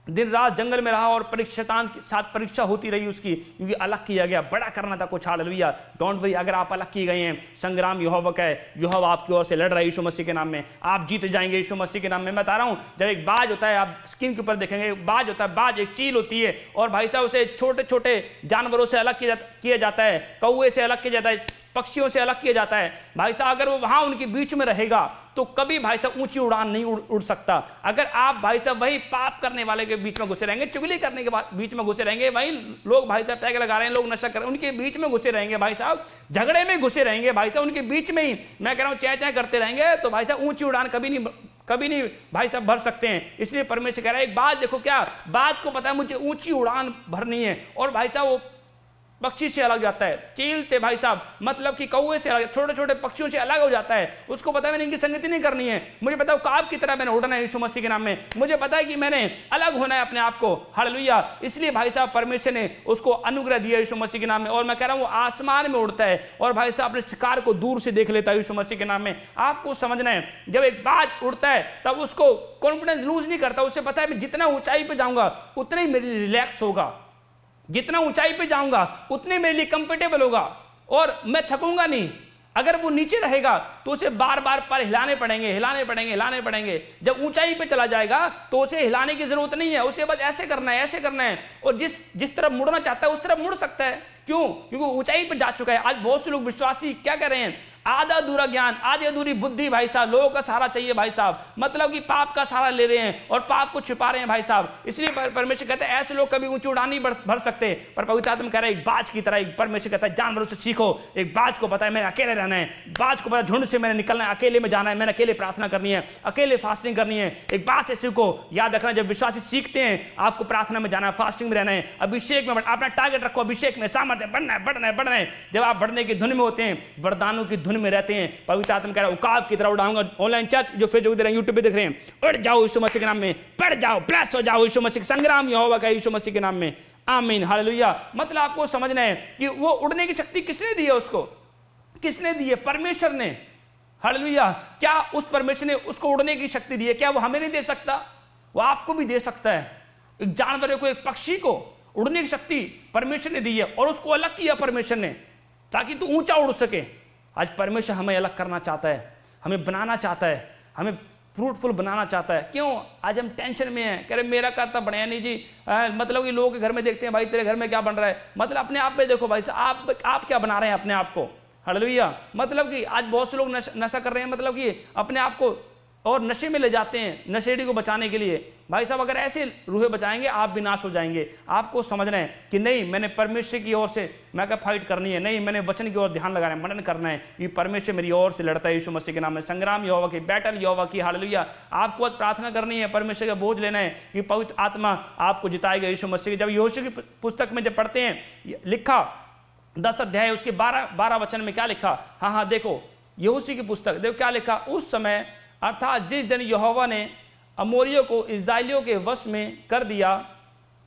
दिन रात जंगल में रहा, और शैतान के साथ परीक्षा होती रही उसकी, क्योंकि अलग किया गया, बड़ा करना था कुछ, हालेलुया। डोंट वरी, अगर आप अलग किए गए हैं, संग्राम यहोवा का है, यहोवा आपकी ओर से लड़ रहा है यीशु मसीह के नाम में, आप जीत जाएंगे यीशु मसीह के नाम में। मैं बता रहा हूं, जब एक बाज होता है, आप स्क्रीन के ऊपर देखेंगे, बाज होता है, बाज एक चील होती है, और भाई साहब उसे छोटे छोटे जानवरों से अलग किया जाता है, कौवे से अलग किया जाता है, पक्षियों से अलग किया जाता है भाई साहब। अगर वो वहां उनके बीच में रहेगा तो कभी भाई साहब ऊंची उड़ान नहीं उड़ सकता। अगर आप भाई साहब वही पाप करने वाले के बीच में घुसे रहेंगे, चुगली करने के बाद बीच में घुसे रहेंगे, वही लोग भाई साहब पैग लगा रहे हैं, लोग नशा कर रहे हैं, उनके बीच में घुसे रहेंगे भाई साहब, झगड़े में घुसे रहेंगे भाई साहब, उनके बीच में ही मैं कह रहा हूं चाय चाय करते रहेंगे, तो भाई साहब ऊंची उड़ान कभी नहीं भाई साहब भर सकते हैं। इसलिए परमेश्वर कह रहा है एक बात देखो, क्या बाज को पता है मुझे ऊंची उड़ान भरनी है, और भाई साहब वो पक्षी से अलग जाता है, चील से भाई साहब, मतलब कि कौवे से अलग, छोटे छोटे पक्षियों से अलग हो जाता है। उसको पता है मैंने इनकी संगति नहीं करनी है, मुझे पता है काब की तरह मैंने उड़ना है यीशु मसीह के नाम में, मुझे पता है कि मैंने अलग होना है अपने आप को, हालेलुया। इसलिए भाई साहब परमेश्वर ने उसको अनुग्रह दिया यीशु मसीह के नाम में। और मैं कह रहा हूं वो आसमान में उड़ता है और भाई साहब अपने शिकार को दूर से देख लेता है यीशु मसीह के नाम में। आपको समझना है, जब एक बाज उड़ता है तब उसको कॉन्फिडेंस लूज नहीं करता, उससे पता है मैं जितना ऊंचाई पे जाऊंगा उतना ही मेरे रिलैक्स होगा, जितना ऊंचाई पे जाऊंगा उतने मेरे लिए कंफर्टेबल होगा और मैं थकूंगा नहीं। अगर वो नीचे रहेगा तो उसे बार बार पर हिलाने पड़ेंगे, हिलाने पड़ेंगे, हिलाने पड़ेंगे। जब ऊंचाई पे चला जाएगा तो उसे हिलाने की जरूरत नहीं है, उसे बस ऐसे करना है, ऐसे करना है, और जिस तरफ मुड़ना चाहता है उस तरफ मुड़ सकता है। क्यों? क्योंकि ऊंचाई पे जा चुका है। आज बहुत से लोग विश्वासी क्या कर रहे हैं, आधा अधूरा ज्ञान, आधी अधूरी बुद्धि भाई साहब, लोगों का सहारा चाहिए भाई साहब, मतलब कि पाप का सहारा ले रहे हैं और पाप को छिपा रहे हैं भाई साहब। इसलिए परमेश्वर कहता है ऐसे लोग कभी ऊंची उड़ान नहीं भर सकते, पर पवित्र आत्मा कह रहा है एक बाज की तरह, एक परमेश्वर कहता है जानवरों से सीखो। एक बाज को पता है मैंने अकेले रहना है, बाज को पता है झुंड से मैंने निकलना है, अकेले में जाना है, मैंने अकेले प्रार्थना करनी है, अकेले फास्टिंग करनी है। एक बाज से सीखो। याद रखना जब विश्वासी सीखते हैं आपको प्रार्थना में जाना है, फास्टिंग में रहना है, अभिषेक में अपना टारगेट रखो, अभिषेक में सामर्थ्य बढ़ना है, बढ़ना है, बढ़ना है। जब आप बढ़ने की धुन में होते हैं, वरदानों की धुन में रहते हैं, पवित्र आत्मा कह रहा है उकाब की तरह उड़ाऊंगा। ऑनलाइन चर्च जो फेसबुक देख रहे हैं, यूट्यूब पे देख रहे हैं, उड़ जाओ यीशु मसीह के नाम में, बढ़ जाओ, ब्लेस हो जाओ यीशु मसीह। संग्राम यहोवा का यीशु मसीह के नाम में, आमीन, हालेलुया। मतलब आपको समझना है कि वो उड़ने की शक्ति किसने दी है, उसको किसने दी है? परमेश्वर ने, हालेलुया। क्या उस परमेश्वर ने उसको उड़ने की शक्ति दी है? क्या वो हमें नहीं दे सकता? वो आपको भी दे सकता है। एक जानवर को, एक पक्षी को उड़ने की शक्ति परमेश्वर ने दी है और उसको अलग किया परमेश्वर ने ताकि तू ऊंचा उड़ सके। आज परमेश्वर हमें अलग करना चाहता है, हमें बनाना चाहता है, हमें फ्रूटफुल बनाना चाहता है। क्यों? आज हम टेंशन में हैं, कह रहे मेरा घर तो बढ़िया नहीं जी, मतलब कि लोगों के घर में देखते हैं भाई तेरे घर में क्या बन रहा है, मतलब अपने आप पे देखो भाई साहब, आप क्या बना रहे हैं अपने आप को, हालेलुया। मतलब कि आज बहुत से लोग नशा कर रहे हैं, मतलब कि अपने आप को और नशे में ले जाते हैं नशेड़ी को बचाने के लिए। भाई साहब अगर ऐसे रूहें बचाएंगे आप भी नाश हो जाएंगे। आपको समझना है कि नहीं मैंने परमेश्वर की ओर से मैं क्या फाइट करनी है, नहीं मैंने वचन की ओर ध्यान लगाना है, मनन करना है। ये परमेश्वर मेरी ओर से लड़ता है यीशु मसीह के नाम में। संग्राम यहोवा की, बैटल यहोवा की, हालेलुया। आपको आज प्रार्थना करनी है, परमेश्वर का बोझ लेना है कि पवित्र आत्मा आपको जिताएगा यीशु मसीह। जब यहोशू की पुस्तक में जब पढ़ते हैं, लिखा 10 अध्याय उसके 12 वचन में क्या लिखा, हाँ देखो यहोशू की पुस्तक देखो क्या लिखा। उस समय अर्थात जिस दिन यहोवा ने अमोरियों को इस्राएलियों के वश में कर दिया,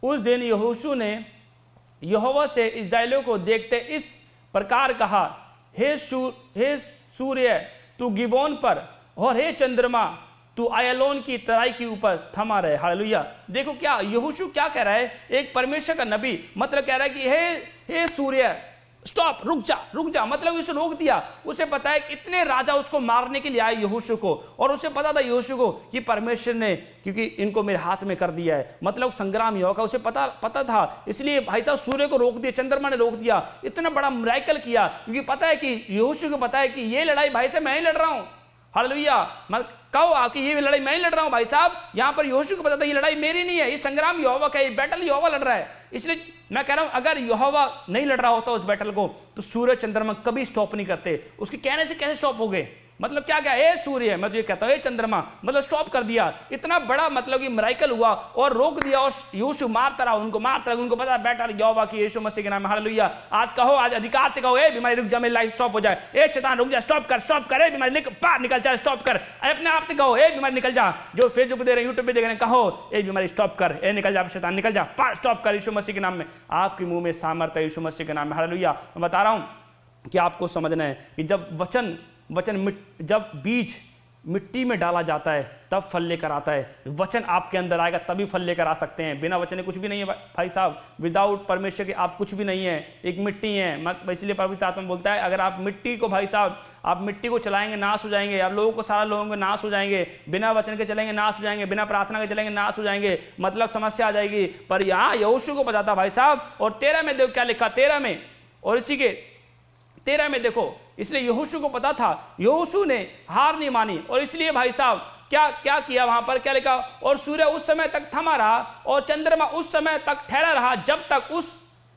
उस दिन यहोशू ने यहोवा से इस्राएलियों को देखते इस प्रकार कहा, हे सूर्य तू गिबोन पर, और हे चंद्रमा तू आयलोन की तराई के ऊपर थमा रहे। हालेलुया। देखो क्या यहोशू क्या कह रहा है, एक परमेश्वर का नबी, मतलब कह रहा है कि हे सूर्य स्टॉप, रुक जा, मतलब उसे रोक दिया। उसे पता है कि इतने राजा उसको मारने के लिए आए यहोशू को, और उसे पता था यहोशू को कि परमेश्वर ने क्योंकि इनको मेरे हाथ में कर दिया है, मतलब संग्राम यहोवा का उसे पता था। इसलिए भाई साहब सूर्य को रोक दिया, चंद्रमा ने रोक दिया, इतना बड़ा मिरेकल किया, क्योंकि पता है कि यहोशू को पता है कि ये लड़ाई भाई साहब मैं ही लड़ रहा हूं। हालेलुया। मत कहो आके ये लड़ाई मैं ही लड़ रहा हूं भाई साहब, यहां पर यहोशू को पता था ये लड़ाई मेरी नहीं है, ये संग्राम यहोवा का, ये बैटल यहोवा लड़ रहा है। इसलिए मैं कह रहा हूं अगर यहोवा नहीं लड़ रहा होता उस बैटल को तो सूर्य चंद्रमा कभी स्टॉप नहीं करते। उसके कहने से कैसे स्टॉप हो गए? मतलब क्या ए सूर्य, मैं तुझे कहता हूं ए चंद्रमा, मतलब स्टॉप कर दिया। इतना बड़ा मतलब कि मिरेकल हुआ और रोक दिया, और यहोशू मारता रहा, उनको पता बैटल यहोवा की, यीशु मसीह के नाम में। हालेलुया। आज कहो, आज अधिकार से कहो, ए बीमारी रुक जा, मेरी लाइफ स्टॉप हो जाए, ए शैतान रुक जा, स्टॉप कर, ए बीमारी निकल जा, स्टॉप कर। अपने आप से कहो, ए बीमारी निकल जा। जो फेसबुक पे दे रहे हैं, यूट्यूब पे देख रहे हैं, कहो ए बीमारी स्टॉप कर, ए निकल जा, शैतान निकल जा, स्टॉप कर, यीशु मसीह के नाम में। आपके मुंह में सामर्थ्य है यीशु मसीह के नाम में। हालेलुया। मैं बता रहा हूं कि आपको समझना है कि जब वचन जब बीज मिट्टी में डाला जाता है तब फल लेकर आता है। वचन आपके अंदर आएगा तभी फल लेकर आ सकते हैं। बिना वचन कुछ भी नहीं है भाई साहब। विदाउट परमेश्वर के आप कुछ भी नहीं है, एक मिट्टी है। इसलिए पवित्र आत्मा बोलता है अगर आप मिट्टी को भाई साहब, आप मिट्टी को चलाएंगे नाश हो जाएंगे। आप लोगों को, सारा लोगों को नाश हो जाएंगे। बिना वचन के चलेंगे नाश हो जाएंगे, बिना प्रार्थना के चलेंगे नाश हो जाएंगे, मतलब समस्या आ जाएगी। पर यहाँ यहोशू को बताता भाई साहब, और 13 में देखो क्या लिखा, 13 में, और इसी के 13 में देखो, इसलिए यहोशू को पता था, यहोशू ने हार नहीं मानी, और इसलिए भाई साहब क्या किया, वहां पर क्या लिखा, और सूर्य उस समय तक थमा रहा और चंद्रमा उस समय तक ठहरा रहा जब तक उस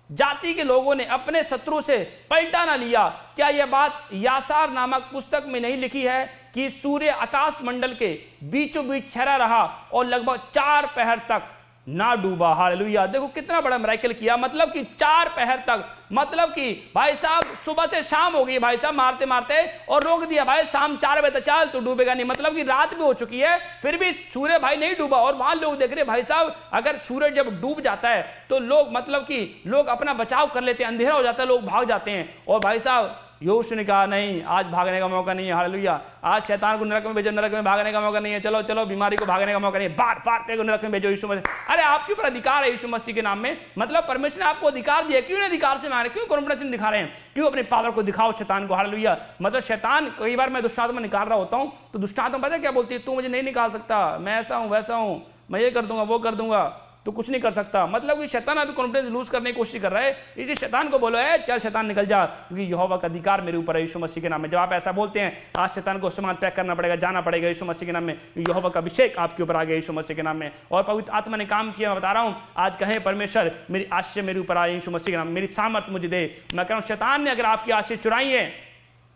जाति के लोगों ने अपने शत्रु से पलटा ना लिया। क्या यह बात यासार नामक पुस्तक में नहीं लिखी है कि सूर्य आकाश मंडल के बीचों बीच ठहरा रहा और लगभग 4 पहर तक ना डूबा। हालेलुया। देखो कितना बड़ा मिरेकल किया, मतलब कि 4 पहर तक, मतलब कि भाई साहब सुबह से शाम हो गई भाई साहब मारते मारते, और रोक दिया भाई शाम 4 बजे तक, चल तू डूबेगा नहीं, मतलब कि रात भी हो चुकी है फिर भी सूर्य भाई नहीं डूबा। और वहां लोग देख रहे भाई साहब अगर सूर्य जब डूब जाता है तो लोग, मतलब कि लोग अपना बचाव कर लेते हैं, अंधेरा हो जाता है, लोग भाग जाते हैं। और भाई साहब यहोशू ने कहा नहीं, आज भागने का मौका नहीं है। हालेलुया। आज शैतान को नरक में भेजो, नरक में भागने का मौका नहीं है। चलो चलो, बीमारी को भागने का मौका नहीं है, बार को नरक में भेजो यीशु मसीह। अरे आपके ऊपर अधिकार है यीशु मसीह के नाम में, मतलब परमेश्वर ने आपको अधिकार दिया। क्यों नहीं अधिकार से मारे, क्यों कॉन्फिडेंस दिखा रहे हैं, क्यों अपने पावर को दिखाओ शैतान को। हालेलुया। मतलब शैतान, कई बार मैं दुष्टात्मा निकाल रहा होता हूं तो दुष्टात्मा पता है क्या बोलती है, तू मुझे नहीं निकाल सकता, मैं ऐसा हूं वैसा हूं, मैं ये कर दूंगा वो कर दूंगा, तो कुछ नहीं कर सकता। मतलब कि शैतान अभी कॉन्फिडेंस लूज करने की कोशिश कर रहा है, इसलिए शैतान को बोलो है चल शैतान निकल जा, क्योंकि यहोवा का अधिकार मेरे ऊपर है यीशु मसीह के नाम में। जब आप ऐसा बोलते हैं, आज शैतान को सामान पैक करना पड़ेगा, जाना पड़ेगा यीशु मसीह के नाम में। यहोवा का अभिषेक आपके ऊपर आ गया यीशु मसीह के नाम में, और पवित्र आत्मा ने काम किया। मैं बता रहा हूं, आज कहें परमेश्वर मेरी आशीष मेरे ऊपर आए यीशु मसीह के नाम में, मेरी सामर्थ मुझे दे। मैं कह रहा हूं शैतान ने अगर आपकी आशीष चुराई है,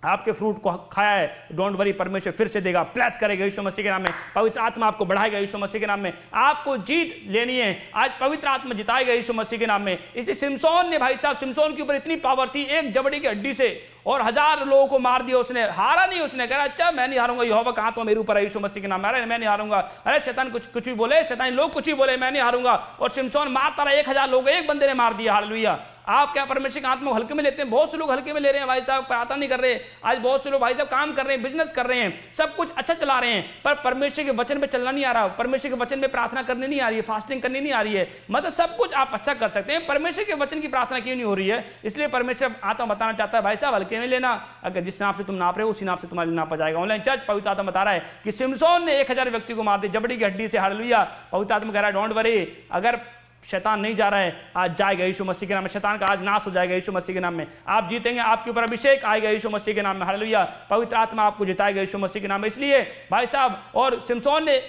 आपके फ्रूट को खाया है, डोंट वरी, परमेश्वर फिर से देगा, प्लस करेगा यीशु मसीह के नाम में। पवित्र आत्मा आपको बढ़ाएगा यीशु मसीह के नाम में। आपको जीत लेनी है, आज पवित्र आत्मा जिताएगा यीशु मसीह के नाम में। इसलिए सिमसोन ने, भाई साहब सिमसोन के ऊपर इतनी पावर थी, एक जबड़ी की हड्डी से और 1000 लोगों को मार दिया उसने, हारा नहीं उसने। कह रहा अच्छा मैं नहीं हारूंगा, यहोवा का हाथ मेरे ऊपर है यीशु मसीह के नाम में, अरे मैं नहीं हारूंगा। अरे शैतान कुछ भी बोले, शैतान लोग कुछ भी बोले, मैं नहीं हारूंगा। और सिमसोन मारता रहा, 1000 लोग एक बंदे ने मार दिया। हालेलुया। आप क्या परमेश्वर के आत्मा को हल्के में लेते हैं? बहुत से लोग हल्के में ले रहे हैं भाई साहब, प्रार्थना नहीं कर रहे। आज बहुत से लोग भाई साहब काम कर रहे हैं, बिजनेस कर रहे हैं, सब कुछ अच्छा चला रहे हैं, पर परमेश्वर के वचन पे चलना नहीं आ रहा, परमेश्वर के वचन में प्रार्थना करनी नहीं आ रही है, फास्टिंग करनी नहीं आ रही है। मतलब सब कुछ आप अच्छा कर सकते हैं, परमेश्वर के वचन की प्रार्थना क्यों नहीं हो रही है? इसलिए परमेश्वर आत्मा बताना चाहता है भाई साहब हल्के में लेना, अगर जिस नाप से तुम नाप रहे हो उसी नाप से तुम्हारे नापा जाएगा। ऑनलाइन चर्च पवित्र आत्मा बता रहा है कि सिमसोन ने 1000 व्यक्ति को मार दिया जबड़ी की हड्डी से। हालेलुया। पवित्र आत्मा कह रहा है डोंट वरी, अगर शैतान नहीं जा रहा है, आज जाएगा यीशु मसीह के नाम में, शैतान का आज नाश हो जाएगा यीशु मसीह के नाम में। आप जीतेंगे, आपके ऊपर अभिषेक आएगा यीशु मसीह के नाम में। हालेलुया। पवित्र आत्मा आपको जिताएगा यीशु मसीह के नाम में। इसलिए भाई साहब, और सिमसोन ने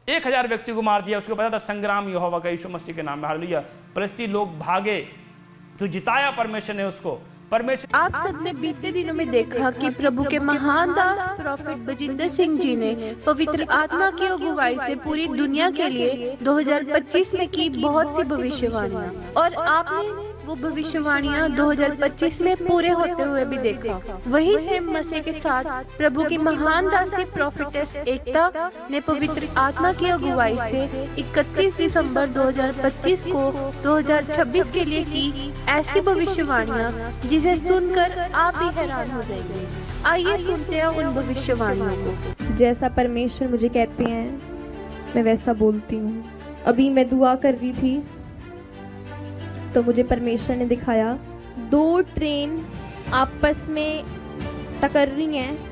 1000 व्यक्ति को मार दिया, उसको पता था संग्राम यहोवा का यीशु मसीह के नाम में। हालेलुया। फिलिस्ती लोग भागे, तो जिताया परमेश्वर ने उसको। आप सबने बीते दिनों में देखा कि प्रभु के महान दास प्रोफेट बजिंदर सिंह जी ने पवित्र आत्मा की अगुवाई से पूरी दुनिया के लिए 2025 में की बहुत सी भविष्यवाणियां, और आपने वो भविष्यवाणियां 2025 में पूरे होते हुए भी देखा। वही सेम मसीह के साथ प्रभु की महान दासी प्रोफेटेस एकता ने पवित्र आत्मा की अगुवाई से 31 दिसंबर 2025 को 2026 के लिए की ऐसी भविष्यवाणियां जिसे सुनकर आप भी हैरान हो जाएंगे। आइए सुनते हैं उन भविष्यवाणियों को। जैसा परमेश्वर मुझे कहते हैं मैं वैसा बोलती हूँ। अभी मैं दुआ कर रही थी तो मुझे परमेश्वर ने दिखाया 2 ट्रेन आपस में टकर रही हैं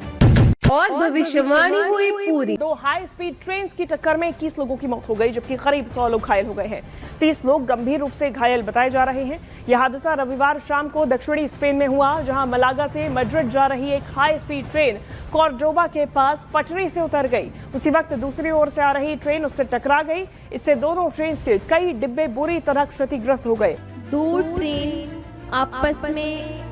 और भविष्यवाणी हुई पूरी। 2 हाई स्पीड ट्रेन की टक्कर में 21 लोगों की मौत हो गई, जबकि करीब 100 लोग घायल हो गए हैं। 30 लोग गंभीर रूप से घायल बताए जा रहे हैं। यह हादसा रविवार शाम को दक्षिणी स्पेन में हुआ, जहां मलागा से मैड्रिड जा रही एक हाई स्पीड ट्रेन कॉर्डोबा के पास पटरी से उतर गई। उसी वक्त दूसरी ओर से आ रही ट्रेन उससे टकरा गई। इससे दोनों ट्रेन के कई डिब्बे बुरी तरह क्षतिग्रस्त हो गए। 2 ट्रेन आपस में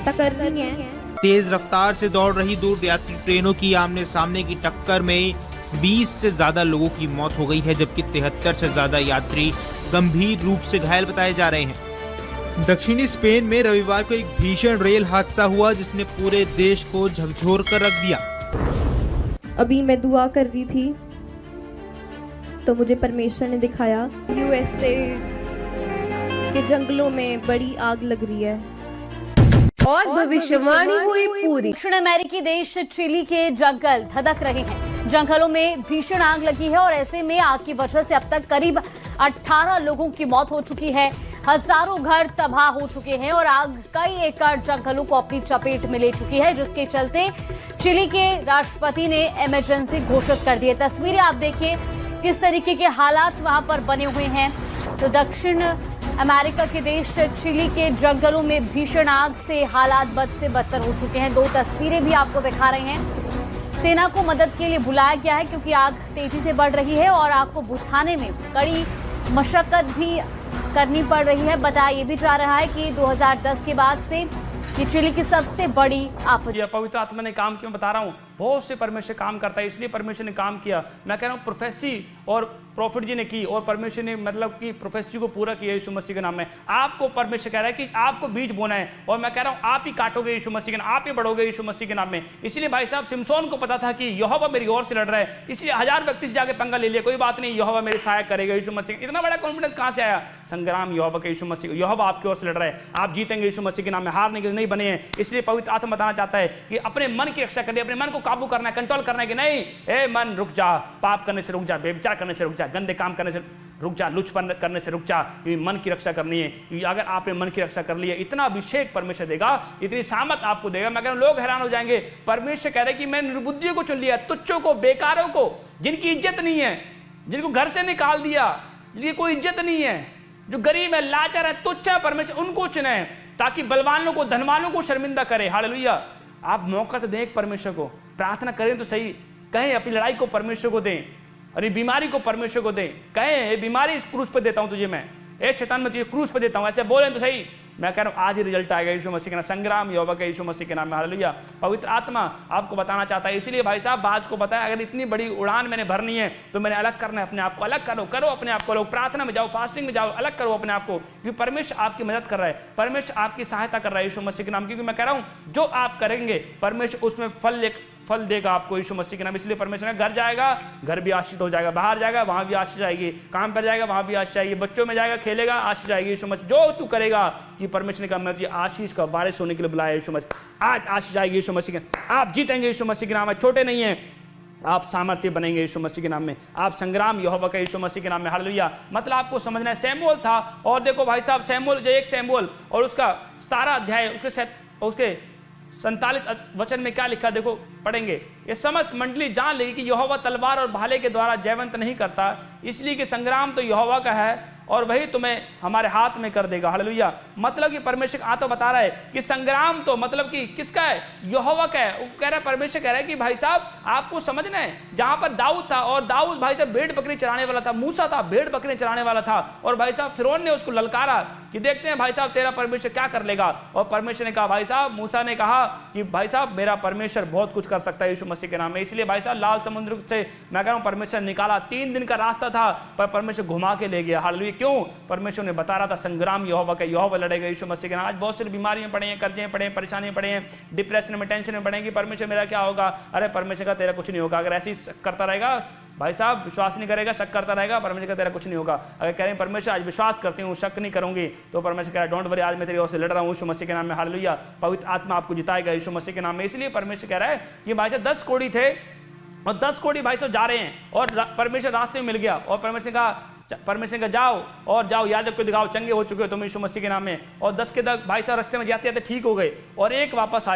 टकर रही हैं। तेज रफ्तार से दौड़ रही 2 यात्री ट्रेनों की आमने सामने की टक्कर में 20 से ज्यादा लोगों की मौत हो गई है, जबकि 73 से ज्यादा यात्री गंभीर रूप से घायल बताए जा रहे हैं। दक्षिणी स्पेन में रविवार को एक भीषण रेल हादसा हुआ, जिसने पूरे देश को झकझोर कर रख दिया। अभी मैं दुआ कर रही थी तो मुझे परमेश्वर ने दिखाया यूएसए के जंगलों में बड़ी आग लग रही है और भविष्यवाणी हुई पूरी। दक्षिण अमेरिकी देश चिली के जंगल धधक रहे हैं। जंगलों में भीषण आग लगी है और ऐसे में आग की वजह से अब तक करीब 18 लोगों की मौत हो चुकी है। हजारों घर तबाह हो चुके हैं और आग कई एकड़ जंगलों को अपनी चपेट में ले चुकी है, जिसके चलते चिली के राष्ट्रपति ने इमरजेंसी घोषित कर दी है। तस्वीरें आप देखिए किस तरीके के हालात वहां पर बने हुए हैं। तो दक्षिण अमेरिका के देश चिली के जंगलों में भीषण आग से हालात बद से बदतर हो चुके हैं। 2 तस्वीरें भी आपको दिखा रहे हैं। सेना को मदद के लिए बुलाया गया है क्योंकि आग तेजी से बढ़ रही है और आग को बुझाने में कड़ी मशक्कत भी करनी पड़ रही है। बताया ये भी जा रहा है कि 2010 के बाद से ये चिली की सबसे बड़ी आपदा। पवित्र आत्मा ने काम क्यों बता रहा हूँ, बहुत से परमेश्वर काम करता है, इसलिए परमेश्वर ने काम किया। मैं कह रहा हूँ प्रोफेसी और प्रॉफिट जी ने की और परमेश्वर ने मतलब कि प्रोफेसी को पूरा किया यीशु मसीह के नाम में। आपको परमेश्वर कह रहा है कि आपको बीज बोना है और मैं कह रहा हूँ आप ही काटोगे यीशु मसीह के नाम, आप ही बढ़ोगे यीशु मसीह के नाम में। इसलिए भाई साहब सिमसोन को पता था कि यहोवा मेरी ओर से लड़ रहा है, इसलिए 1000 व्यक्ति से जाके पंगा ले लिया, कोई बात नहीं, यहोवा मेरे सहायक करेगा यीशु मसीह। इतना बड़ा कॉन्फिडेंस कहां से आया? संग्राम यहोवा का, यीशु मसीह, यहोवा आपकी ओर से लड़ रहा है, आप जीतेंगे यीशु मसीह के नाम में, हारने के लिए नहीं बने हैं। इसलिए पवित्र आत्मा बताना चाहता है कि अपने मन की रक्षा करनी, अपने मन को काबू करना है, कंट्रोल करना है कि नहीं, ए मन रुक जा, पाप करने से रुक जा, बेविचार करने से रुक जा, गंदे काम करने से रुक जा, लुचपन करने से रुक जा। ये मन की रक्षा करनी है। अगर आपने मन की रक्षा कर ली है, इतना अभिषेक परमेश्वर देगा, इतनी सामर्थ आपको देगा। मैं कह रहा हूं लोग हैरान हो जाएंगे। परमेश्वर कह रहे कि मैं निर्बुद्धियों को चुन लिया, तुच्छों को, बेकारों को, जिनकी इज्जत नहीं है, जिनको घर से निकाल दिया, जिनकी कोई इज्जत नहीं है, जो गरीब है, लाचार है, तुच्छ है, परमेश्वर उनको चुने ताकि बलवानों को, धनवानों को शर्मिंदा करे। हालेलुया। आप मौका तो दें परमेश्वर को, प्रार्थना करें तो सही, कहें अपनी लड़ाई को परमेश्वर को दें और ये बीमारी को परमेश्वर को दें, कहें ये बीमारी इस क्रूस पर देता हूं तुझे मैं, ए शैतान मैं तुझे क्रूस पर देता हूं, ऐसे बोलें तो सही। मैं कह रहा हूं आज ही रिजल्ट आएगा यीशु मसीह के नाम, संग्राम यहोवा का यीशु मसीह के नाम में। हालेलुया। पवित्र आत्मा आपको बताना चाहता है, इसलिए भाई साहब आज को बताया, अगर इतनी बड़ी उड़ान मैंने भरनी है तो मैंने अलग करना है अपने आप को, अलग करो अपने आप को, लोग प्रार्थना में जाओ, फास्टिंग में जाओ, अलग करो अपने आप को, क्योंकि परमेश्वर आपकी मदद कर रहा है, परमेश्वर आपकी सहायता कर रहा है यीशु मसीह के नाम। क्योंकि मैं कह रहा हूं जो आप करेंगे परमेश्वर उसमें फल देगा आपको यीशु मसीह के नाम। इसलिए परमेश्वर घर जाएगा, घर भी आशीष हो जाएगा, बाहर जाएगा वहां भी आशीष आएगी, काम पर जाएगा वहां भी आशीष आएगी, बच्चों में जाएगा खेलेगा आशीष आएगी यीशु मसीह। जो तू करेगा कि परमेश्वर ने कहा मैं तुझे आशीष का वारिस होने के लिए बुलाया यीशु मसीह, आज आशीष आएगी यीशु मसीह के, आप जीतेंगे यीशु मसीह के नाम में, छोटे नहीं है आप, सामर्थ्य बनेंगे यीशु मसीह के नाम में, आप संग्राम यहोवा का यीशु मसीह के नाम में। हालेलुया। मतलब आपको समझना है सैमुअल था, और देखो भाई साहब सैमुअल, जो 1 सैमुअल और उसका 17 अध्याय उसके 47 वचन में क्या लिखा देखो, पढ़ेंगे। ये समस्त मंडली जान लेगी कि यहोवा तलवार और भाले के द्वारा जयवंत नहीं करता, इसलिए कि संग्राम तो यहोवा का है और वही तुम्हें हमारे हाथ में कर देगा। हालेलुया। मतलब कि परमेश्वर आत्मा बता रहा है कि संग्राम तो मतलब कि किसका है? यहोवा का है। वो कह रहा है, परमेश्वर कह रहा है कि भाई साहब आपको समझना है, जहां पर दाऊद था, और दाऊद भाई साहब भेड़ बकरी चराने वाला था, मूसा था भेड़ बकरी चराने वाला था, और भाई साहब फिरौन ने उसको ललकारा कि देखते हैं भाई साहब तेरा परमेश्वर क्या कर लेगा। और परमेश्वर ने कहा भाई साहब, मूसा ने कहा कि भाई साहब मेरा परमेश्वर बहुत कुछ कर सकता है यीशु मसीह के नाम में। इसलिए भाई साहब लाल समुद्र से मैं कह रहा हूं परमेश्वर निकाला, 3 दिन का रास्ता था पर परमेश्वर घुमा के ले गया। हालेलुया। क्यों? परमेश्वर ने बता रहा था संग्राम यहोवा का, यहोवा लड़ेगा यीशु मसीह के नाम। आज बहुत सारी बीमारियां पड़ी हैं, कर्जे पड़े हैं, परेशानियां पड़े हैं, डिप्रेशन में, टेंशन में पड़ेंगी, परमेश्वर मेरा क्या होगा? अरे परमेश्वर का तेरा कुछ नहीं होगा। अगर ऐसे ही करता रहेगा भाई साहब, विश्वास नहीं करेगा, शक करता रहेगा, परमेश्वर का तेरा कुछ नहीं होगा। अगर कह रहे हैं परमेश्वर आज विश्वास करती हूँ, शक नहीं करूंगी, तो परमेश्वर कह रहा है डोंट वरी, आज मैं तेरी ओर से लड़ रहा हूँ यीशु मसीह के नाम में। हालेलुया। पवित्र आत्मा आपको जिताएगा यीशु मसीह के नाम में। इसलिए परमेश्वर कह रहा है कि भाई साहब 10 कोढ़ी थे और 10 कोढ़ी भाई साहब जा रहे हैं, और परमेश्वर रास्ते में मिल गया, और परमेश्वर का जाओ याजक को दिखाओ, चंगे हो चुके हो तुम यीशु मसीह के नाम में। और 10 के 10 भाई साहब रास्ते में जाते जाते ठीक हो गए, और एक वापस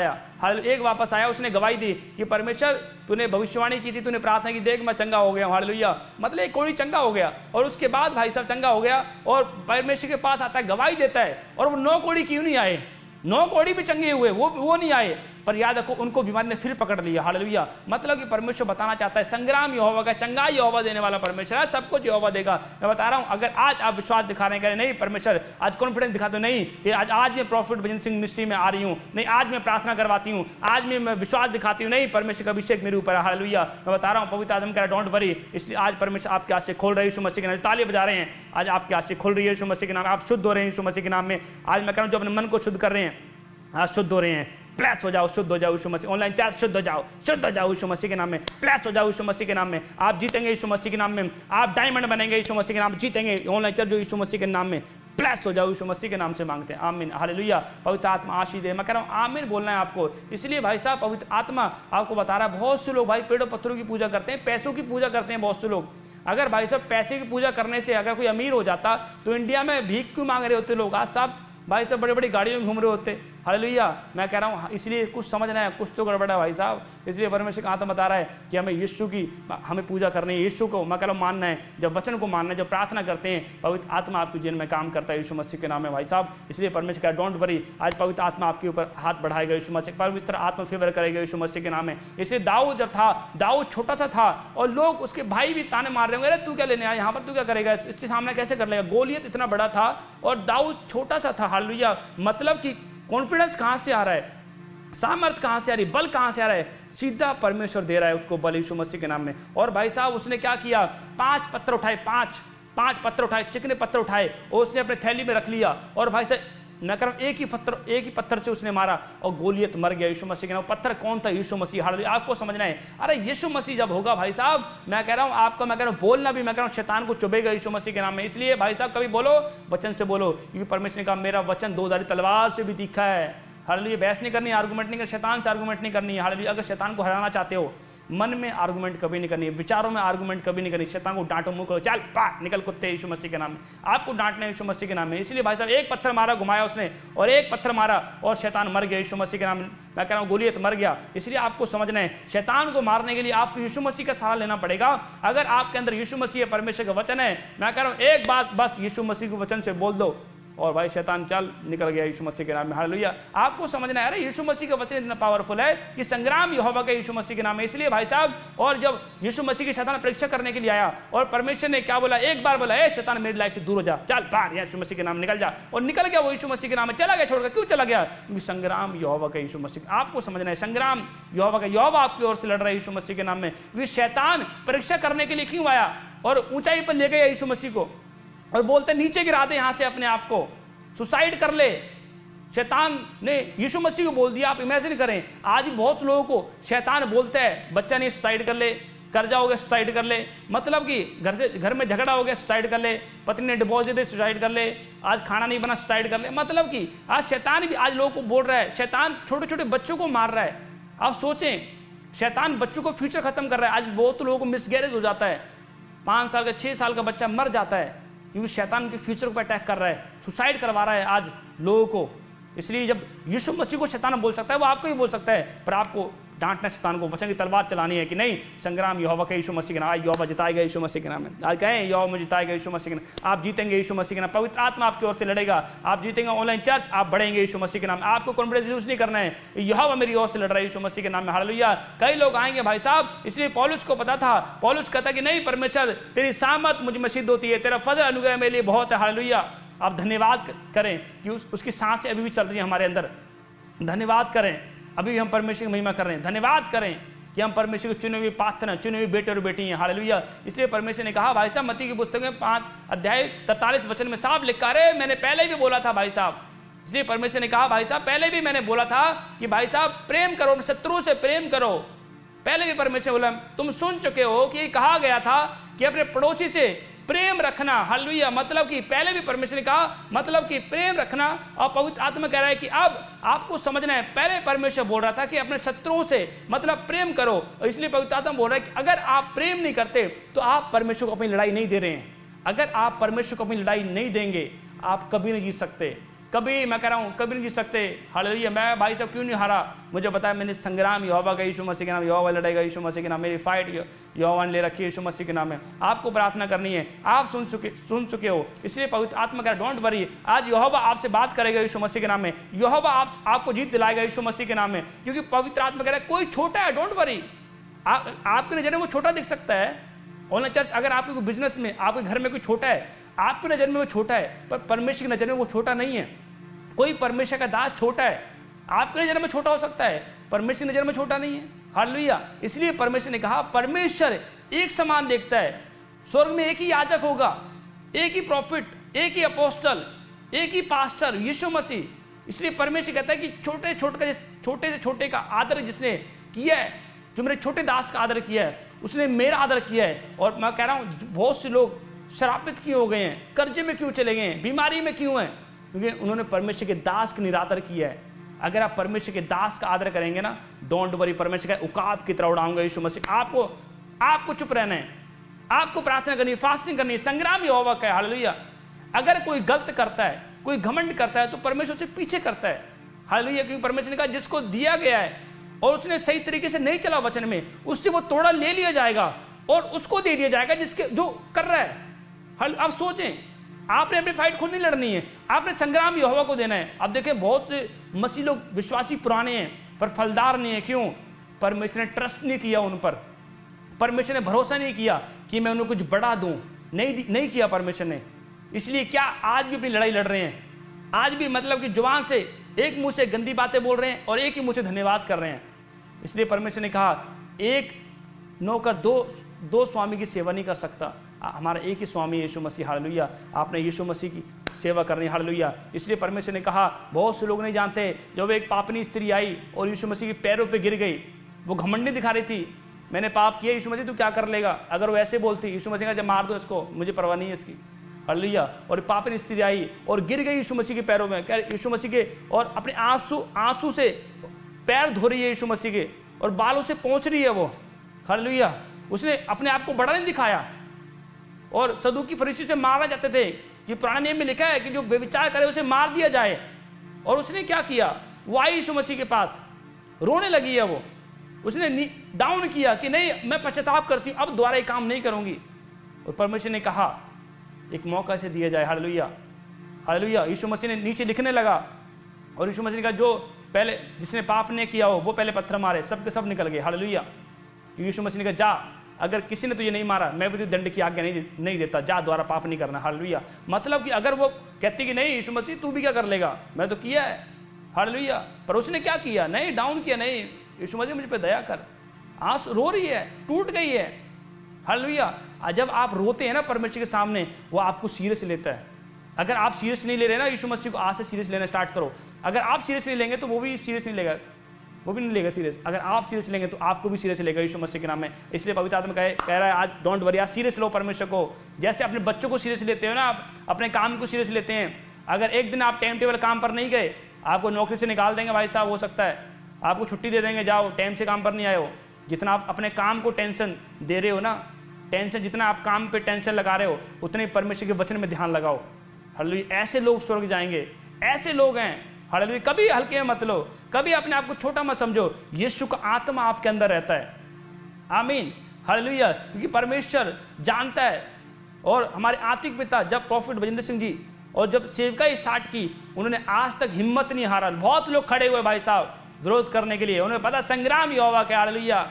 आया, उसने गवाही दी कि परमेश्वर तूने भविष्यवाणी की थी, तूने प्रार्थना की, देख मैं चंगा हो गया। हालेलुया। मतलब एक कोई चंगा हो गया, और उसके बाद भाई साहब चंगा हो गया और परमेश्वर के पास आता है, गवाही देता है, और वो 9 कोढ़ी क्यों नहीं आए? 9 कोढ़ी भी चंगे हुए, वो नहीं आए, पर याद रखो उनको बीमारी ने फिर पकड़ लिया। हालेलुया। मतलब कि परमेश्वर बताना चाहता है संग्राम यहोवा का, चंगाई यहोवा देने वाला परमेश्वर है, सब कुछ यहोवा देगा। मैं बता रहा हूं, अगर आज आप विश्वास दिखा रहे हैं, नहीं परमेश्वर आज कॉन्फिडेंस दिखाते हो, नहीं कि आज मैं प्रॉफिट भजन सिंह मिनिस्ट्री में आ रही हूं, नहीं आज मैं प्रार्थना करवाती हूं, आज मैं विश्वास दिखाती हूं, नहीं परमेश्वर का अभिषेक मेरे ऊपर है। हालेलुया। मैं बता रहा हूं पवित्र आत्मा कह रहा है डोंट वरी। इसलिए आज परमेश्वर आपके आंखें खोल रहे हैं यीशु मसीह के नाम, ताली बजा रहे हैं, आज आपकी आंखें खोल रही है यीशु मसीह के नाम, आप शुद्ध हो रहे हैं यीशु मसीह के नाम में। आज मैं कह रहा हूं जो अपने मन को शुद्ध कर रहे हैं, आज शुद्ध हो रहे हैं, प्लस हो जाओ, शुद्ध हो जाओ यीशु मसीह। ऑनलाइन चार्ज शुद्ध हो जाओ यीशु मसीह के नाम में, प्लस हो जाओ यीशु मसीह के नाम में। आप जीतेंगे यीशु मसीह के नाम में, आप डायमंड बनेंगे यीशु मसीह के नाम, जीतेंगे। ऑनलाइन चर्च जो यीशु मसीह के नाम में, प्लस हो जाओ यीशु मसीह के नाम से मांगते हैं। आमीन। हालेलुया। पवित्र आत्मा आशीष दे। मैं कह रहा हूं आमीन बोलना है आपको। इसलिए भाई साहब पवित्र आत्मा आपको बता रहा है, बहुत से लोग भाई पेड़ों पत्थरों की पूजा करते हैं, पैसों की पूजा करते हैं बहुत से लोग। अगर भाई साहब पैसे की पूजा करने से अगर कोई अमीर हो जाता तो इंडिया में भीख क्यों मांग रहे होते लोग? आज साहब भाई साहब बड़ी बड़ी गाड़ियों में घूम रहे होते। हालेलुया। मैं कह रहा हूँ इसलिए कुछ समझना है, कुछ तो गड़बड़ा भाई साहब। इसलिए परमेश्वर कहाँ तो बता रहा है कि हमें यीशु की हमें पूजा करनी है, यीशु को मैं कह रहा हूँ मानना है, जब वचन को मानना है, जब प्रार्थना करते हैं, पवित्र आत्मा आपके जीवन में काम करता है यीशु मसीह के नाम में भाई साहब। इसलिए परमेश्वर कहा डोंट वरी, आज पवित्र आत्मा आपके ऊपर हाथ बढ़ाएगा यीशु मसीह, पवित्र आत्मा फेवर करेगा यीशु मसीह के नाम में। इसलिए दाऊद जब था, दाऊद छोटा सा था और लोग उसके भाई भी ताने मार रहे होंगे, अरे तू क्या लेने आया यहाँ पर, तू क्या करेगा, इससे सामना कैसे कर लेगा। गोलियत इतना बड़ा था और दाऊद छोटा सा था। हालेलुया। मतलब कि कॉन्फिडेंस कहां से आ रहा है? सामर्थ कहाँ से आ रही, बल कहाँ से आ रहा है? सीधा परमेश्वर दे रहा है उसको बल यीशु मसीह के नाम में। और भाई साहब उसने क्या किया, 5 पत्थर उठाए, 5 पत्थर उठाए, चिकने पत्थर उठाए और उसने अपने थैली में रख लिया। और भाई साहब मैं कह रहा हूं एक ही पत्थर से उसने मारा और गोलियत मर गया यीशु मसीह के नाम। पत्थर कौन था? यीशु मसीह। हालेलुया। आपको समझना है, अरे यीशु मसीह जब होगा भाई साहब, मैं कह रहा हूं आपका, मैं कह रहा हूं बोलना भी, मैं कह रहा हूं शैतान को चुभेगा यीशु मसीह के नाम में। इसलिए भाई साहब कभी बोलो वचन से बोलो, क्योंकि परमेश्वर ने कहा मेरा वचन 2 धारी तलवार से भी तीखा है। हालेलुया। बहस नहीं करनी, आर्गुमेंट नहीं करनी, शैतान से आर्गुमेंट नहीं करनी है। हालेलुया। अगर शैतान को हराना चाहते हो, मन में आर्गुमेंट कभी नहीं करनी है, विचारों में आर्गुमेंट कभी नहीं करनी। शैतान को डांटो, मुंह करो, चल पा निकल कुत्ते यीशु मसीह के नाम में। आपको डांटना है यीशु मसीह के नाम में। इसलिए भाई साहब एक पत्थर मारा, घुमाया उसने, और एक पत्थर मारा और शैतान मर गया यीशु मसीह के नाम में। मैं कह रहा हूँ गोलियत मर गया। इसलिए आपको समझना है, शैतान को मारने के लिए आपको यीशु मसीह का सहारा लेना पड़ेगा। अगर आपके अंदर यीशु मसीह परमेश्वर का वचन है, मैं कह रहा हूँ एक बात बस यीशु मसीह के वचन से बोल दो और भाई शैतान चल निकल गया यीशु मसीह के नाम में। हालेलुया। आपको समझना है, अरे यीशु मसीह का वचन इतना पावरफुल है कि संग्राम यहोवा का यीशु मसीह के नाम है। इसलिए भाई साहब, और जब यीशु मसीह की शैतान परीक्षा करने के लिए आया और परमेश्वर ने क्या बोला, एक बार बोला, ए शैतान मेरी लाइफ से दूर हो जा, चल बाहर यीशु मसीह के नाम निकल जा। और निकल गया वो यीशु मसीह के नाम में, चला गया छोड़कर। क्यों चला गया? क्योंकि संग्राम यहोवा का यीशु मसीह। आपको समझना है, संग्राम यहोवा का, यहोवा आपकी ओर से लड़ रहा है यीशु मसीह के नाम में। क्योंकि शैतान परीक्षा करने के लिए क्यों आया और ऊंचाई पर ले गया यीशु मसीह को और बोलते नीचे गिरा दे यहां से अपने आप को, सुसाइड कर ले। शैतान ने यीशु मसीह को बोल दिया। आप इमेजिन करें, आज बहुत लोगों को शैतान बोलता है बच्चा नहीं सुसाइड कर ले, कर जाओगे सुसाइड कर ले, मतलब कि घर में झगड़ा हो गया सुसाइड कर ले, पत्नी ने डिवोर्स दे दे सुसाइड कर ले, आज खाना नहीं बना सुसाइड कर ले। मतलब कि आज शैतान भी आज लोगों को बोल रहा है, शैतान छोटे छोटे बच्चों को मार रहा है। आप सोचें, शैतान बच्चों को फ्यूचर खत्म कर रहा है। आज बहुत लोगों को मिसगैरेज हो जाता है, 5 साल का 6 साल का बच्चा मर जाता है क्योंकि शैतान के फ्यूचर पर अटैक कर रहा है, सुसाइड करवा रहा है आज लोगों को। इसलिए जब यीशु मसीह को शैतान बोल सकता है, वो आपको भी बोल सकता है, पर आपको डांटना शैतान को, वचन की तलवार चलानी है कि नहीं, संग्राम यहोवा के यीशु मसीह के नाम। आज यहोवा जिताएगा यीशु मसीह के नाम में। आज कहें यहोवा में जिताएगा यीशु मसीह के नाम। आप जीतेंगे यीशु मसीह के नाम। पवित्र आत्मा आपकी ओर से लड़ेगा, आप जीतेंगे। ऑनलाइन चर्च आप बढ़ेंगे यीशु मसीह के नाम। आपको कॉन्फिडेंस यूज नहीं करना है, यहोवा मेरी ओर से लड़ रहा है यीशु मसीह के नाम में। हालेलुया। कई लोग आएंगे भाई साहब, इसलिए पौलुस को पता था, पौलुस कहता कि नहीं परमेश्वर तेरी सामर्थ मुझ में सिद्ध होती है, तेरा फजल अनुग्रह मेरे लिए बहुत है। हालेलुया। आप धन्यवाद करें कि उसकी सांसें अभी भी चल रही है हमारे अंदर। धन्यवाद करें, अभी भी हम परमेश्वर की महिमा कर रहे हैं। धन्यवाद करें कि हम परमेश्वर के चुने हुए पात्र हैं, चुने हुए बेटे और बेटी हैं। हालेलुया। इसलिए परमेश्वर ने कहा भाई साहब, मत्ती की पुस्तक में 5 अध्याय 43 वचन में साफ लिखा है, मैंने पहले भी बोला था भाई साहब। इसलिए परमेश्वर ने कहा भाई साहब, पहले भी मैंने बोला था कि भाई साहब प्रेम करो, शत्रु से प्रेम करो। पहले भी परमेश्वर बोला, तुम सुन चुके हो कि कहा गया था कि अपने पड़ोसी से प्रेम रखना। हालेलुया। मतलब कि पहले भी परमेश्वर ने कहा, मतलब कि प्रेम रखना। और पवित्र आत्मा कह रहा है कि अब आपको समझना है, पहले परमेश्वर बोल रहा था कि अपने शत्रुओं से मतलब प्रेम करो। इसलिए पवित्र आत्मा बोल रहा है कि अगर आप प्रेम नहीं करते तो आप परमेश्वर को अपनी लड़ाई नहीं दे रहे हैं। अगर आप परमेश्वर को अपनी लड़ाई नहीं देंगे, आप कभी नहीं जीत सकते, कभी, मैं कह रहा हूं कभी नहीं जीत सकते। हालेलुया। मैं भाई साहब क्यों नहीं हारा, मुझे बताया, मैंने संग्राम यहोवा का यीशु मसीह के नाम, यहोवा लड़ेगा यीशु मसीह के नाम, मेरी फाइट यहोवा ने ले रखी है यीशु मसीह के नाम में। आपको प्रार्थना करनी है, आप सुन चुके हो। इसलिए पवित्र आत्मा कह रहा है, डोंट वरी, आज यहोवा आपसे बात करेगा यीशु मसीह के नाम में। यहोवा आपको जीत दिलाएगा यीशु मसीह के नाम में, क्योंकि पवित्र आत्मा कह रहा है कोई छोटा है, डोंट वरी। आपके नजर में वो छोटा दिख सकता है। ऑनलाइन चर्च, अगर आपके कोई बिजनेस में, आपके घर में कोई छोटा है, आपकी नजर में वो छोटा है, पर परमेश्वर की नजर में वो छोटा नहीं है। कोई परमेश्वर का दास छोटा है, आपकी नजर में छोटा हो सकता है, परमेश्वर की नजर में छोटा नहीं है। हालेलुया। इसलिए परमेश्वर ने कहा, परमेश्वर एक समान देखता है। स्वर्ग में एक ही याजक होगा, एक ही प्रॉफिट, एक ही अपोस्टल, एक ही पास्टर, यीशु मसीह। इसलिए परमेश्वर कहता है कि छोटे से छोटे का आदर जिसने किया है, जो मेरे छोटे दास का आदर किया है, उसने मेरा आदर किया है। और मैं कह रहा हूं, बहुत से लोग श्रापित क्यों हो गए हैं, कर्जे में क्यों चले गए हैं, बीमारी में क्यों हैं, क्योंकि उन्होंने परमेश्वर के दास का निरादर किया है। अगर आप परमेश्वर के दास का आदर करेंगे ना, डोंट वरी, परमेश्वर का उकाब की तरह उड़ाऊंगा यीशु मसीह। आपको चुप रहना है, आपको प्रार्थना करनी है, फास्टिंग करनी है। संग्राम यहोवा का है। हालेलुया। अगर कोई गलत करता है, कोई घमंड करता है, तो परमेश्वर से पीछे करता है। हालेलुया। क्योंकि परमेश्वर ने कहा जिसको दिया गया है और उसने सही तरीके से नहीं चला वचन में, उससे वो तोड़ा ले लिया जाएगा और उसको दे दिया जाएगा जिसके जो कर रहा है। आप सोचें, आपने अपनी फाइट खुद नहीं लड़नी है, आपने संग्राम यहोवा को देना है। अब देखें, बहुत से मसीह लोग विश्वासी पुराने हैं पर फलदार नहीं है। क्यों? परमेश्वर ने ट्रस्ट नहीं किया उन पर, परमेश्वर ने भरोसा नहीं किया कि मैं उन्हें कुछ बढ़ा दूं, नहीं किया परमेश्वर ने। इसलिए क्या आज भी अपनी लड़ाई लड़ रहे हैं, आज भी मतलब कि जुबान से एक मुंह से गंदी बातें बोल रहे हैं और एक ही मुंह से धन्यवाद कर रहे हैं। इसलिए परमेश्वर ने कहा एक नौकर दो स्वामी की सेवा नहीं कर सकता। हमारा एक ही स्वामी यीशु मसीह, हालेलुया। आपने यीशु मसीह की सेवा करनी, हालेलुया। इसलिए परमेश्वर ने कहा, बहुत से लोग नहीं जानते, जब एक पापनी स्त्री आई और यीशु मसीह के पैरों पे गिर गई, वो घमंड नहीं दिखा रही थी, मैंने पाप किया, यीशु मसीह तू क्या कर लेगा। अगर वो ऐसे बोलती, यीशु मसीह का जब मार दो इसको, मुझे परवाह नहीं है इसकी, हालेलुया। और पापनी स्त्री आई और गिर गई यीशु मसीह के पैरों में, क्या यीशु मसीह के, और अपने आंसू से पैर धो रही है यीशु मसीह के, और बालों से पहुंच रही है वो, हालेलुया। उसने अपने आप को बड़ा नहीं दिखाया। और सदूकी फरीसी से मारना चाहते थे कि पुराने नियम में लिखा है कि जो व्यभिचार करे उसे मार दिया जाए, और उसने क्या किया, वो आई यीशु मसीह के पास, रोने लगी है वो, उसने डाउन किया कि नहीं, मैं पश्चाताप करती हूँ, अब दोबारा ये काम नहीं करूंगी। और परमेश्वर ने कहा एक मौका से दिया जाए, हालेलुया, हालेलुया। यीशु मसीह ने नीचे लिखने लगा, और यीशु मसीह ने कहा जो पहले जिसने पाप ने किया हो वो पहले पत्थर मारे, सब के सब निकल गए, हालेलुया। यीशु मसीह ने कहा जा, अगर किसी ने तुझे नहीं मारा मैं भी तुझे दंड की आज्ञा नहीं देता, जा द्वारा पाप नहीं करना, हालेलुया। मतलब कि अगर वो कहती कि नहीं यीशु मसीह तू भी क्या कर लेगा, मैं तो किया है, हालेलुया। पर उसने क्या किया, नहीं डाउन किया, नहीं यीशु मसीह मुझ पे दया कर, आंसू रो रही है, टूट गई है, हालेलुया। जब आप रोते हैं ना परमेश्वर के सामने, वो आपको सीरियस लेता है। अगर आप सीरियस नहीं ले रहे ना यीशु मसीह को, आज से सीरियस लेना स्टार्ट करो। अगर आप सीरियस नहीं लेंगे तो वो भी सीरियस नहीं लेगा, वो भी नहीं लेगा सीरियस। अगर आप सीरियस लेंगे तो आपको भी सीरियस लेगा यीशु मसीह के नाम में। इसलिए पवित्र आत्मा कह रहा है आज डोंट वरी, आज सीरियस लो परमेश्वर को। जैसे अपने बच्चों को सीरियस लेते हो ना, आप अपने काम को सीरियस लेते हैं। अगर एक दिन आप टाइम टेबल काम पर नहीं गए, आपको नौकरी से निकाल देंगे भाई साहब, हो सकता है आपको छुट्टी दे देंगे, जाओ टाइम से काम पर नहीं आए हो। जितना आप अपने काम को टेंशन दे रहे हो ना, टेंशन जितना आप काम पे टेंशन लगा रहे हो, उतने परमेश्वर के वचन में ध्यान लगाओ, हालेलुया। ऐसे लोग स्वर्ग जाएंगे, ऐसे लोग हैं, हालेलुया। कभी हल्के में मत लो, कभी अपने आप को छोटा मत समझो, यीशु का आत्मा आपके अंदर रहता है, आमीन, हालेलुया। क्योंकि परमेश्वर जानता है। और हमारे आत्मिक पिता जब प्रॉफिट बजिंदर सिंह जी और जब सेवकाई स्टार्ट की, उन्होंने आज तक हिम्मत नहीं हारा। बहुत लोग खड़े हुए भाई साहब विरोध करने के लिए, उन्हें पता संग्राम यहोवा का, हालेलुया।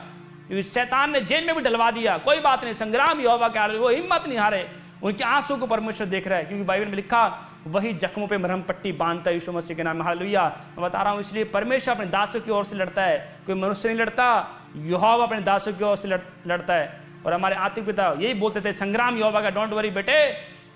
शैतान ने जेल में भी डलवा दिया, कोई बात नहीं, संग्राम यहोवा का, हालेलुया। वो हिम्मत नहीं हारे, उनके आंसू को परमेश्वर देख रहा है। क्योंकि बाइबल में लिखा, वही जख्मों पे मरहम पट्टी बांधता है यीशु मसीह के नाम में, हालेलुया। मैं बता रहा हूँ, इसलिए परमेश्वर अपने दासों की ओर से लड़ता है, कोई मनुष्य नहीं लड़ता, यहोवा अपने दासों की ओर से लड़ता है। और हमारे आत्मिक पिता यही बोलते थे, संग्राम यहोवा का, डोंट वरी बेटे।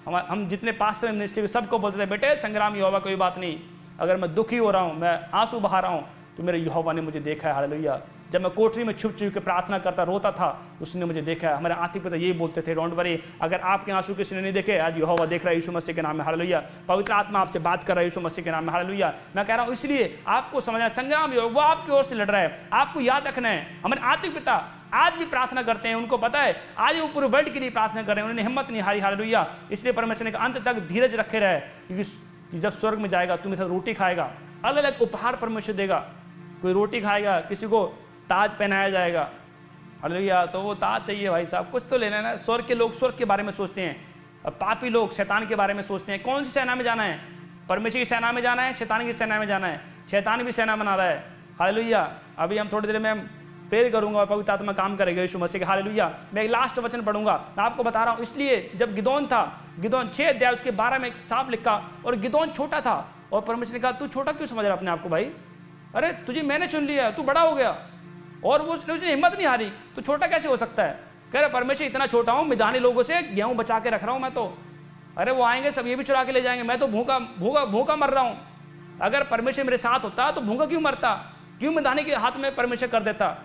हम जितने पास्टर मिनिस्ट्री सबको बोलते थे, बेटे संग्राम यहोवा, कोई बात नहीं। अगर मैं दुखी हो रहा हूँ, मैं आंसू बहा रहा हूँ, तो मेरे यहोवा ने मुझे देखा है, हालेलुया। जब मैं कोठरी में छुप के प्रार्थना करता रोता था, उसने मुझे देखा है। हमारे आत्मिक पिता यही बोलते थे, डोंट वरी, अगर आपके आंसू किसी ने नहीं देखे, आज यहोवा देख रहा है यीशु मसीह के नाम में, हालेलुया। पवित्र आत्मा आपसे बात कर रहा है यीशु मसीह के नाम में, हालेलुया। मैं कह रहा हूँ, इसलिए आपको समझना, संग्राम वो आपकी ओर से लड़ रहा है, आपको याद रखना है। हमारे आत्मिक पिता आज भी प्रार्थना करते हैं, उनको पता है, आज वो पूरे वर्ल्ड के लिए प्रार्थना कर रहे हैं, उन्होंने हिम्मत नहीं हारी, हालेलुया। इसलिए परमेश्वर ने अंत तक धीरज रखे रहे, क्योंकि जब स्वर्ग में जाएगा तुम्हें साथ रोटी खाएगा, अलग अलग उपहार परमेश्वर देगा। कोई रोटी खाएगा, किसी को ताज पहनाया जाएगा, हालेलुया। तो वो ताज चाहिए भाई साहब, कुछ तो लेना है ना। स्वर्ग के लोग स्वर्ग के बारे में सोचते हैं, और पापी लोग शैतान के बारे में सोचते हैं। कौन सी सेना में जाना है, परमेश्वर की सेना में जाना है, शैतान की सेना में जाना है। शैतान भी सेना बना रहा है, हालेलुया। अभी हम थोड़ी देर में प्रेयर करूंगा और पवित्र आत्मा काम करेगा यीशु मसीह के, हालेलुया। मैं एक लास्ट वचन पढ़ूंगा, मैं आपको बता रहा हूँ। इसलिए जब गिदोन था, गिदोन 6 अध्याय उसके 12 में साफ लिखा, और गिदोन छोटा था, और परमेश्वर ने कहा तू छोटा क्यों समझ रहा अपने आप को भाई, अरे तुझे मैंने चुन लिया, तू बड़ा हो गया। और वो उसने हिम्मत नहीं हारी, तो छोटा कैसे हो सकता है। कह रहे परमेश्वर इतना छोटा हूँ, मिदानी लोगों से गेहूं बचा के रख रहा हूँ मैं तो, अरे वो आएंगे सब ये भी चुरा के ले जाएंगे, मैं तो भूखा मर रहा हूँ। अगर परमेश्वर मेरे साथ होता तो भूखा क्यों मरता, क्यों मिदानी के हाथ में परमेश्वर कर देता।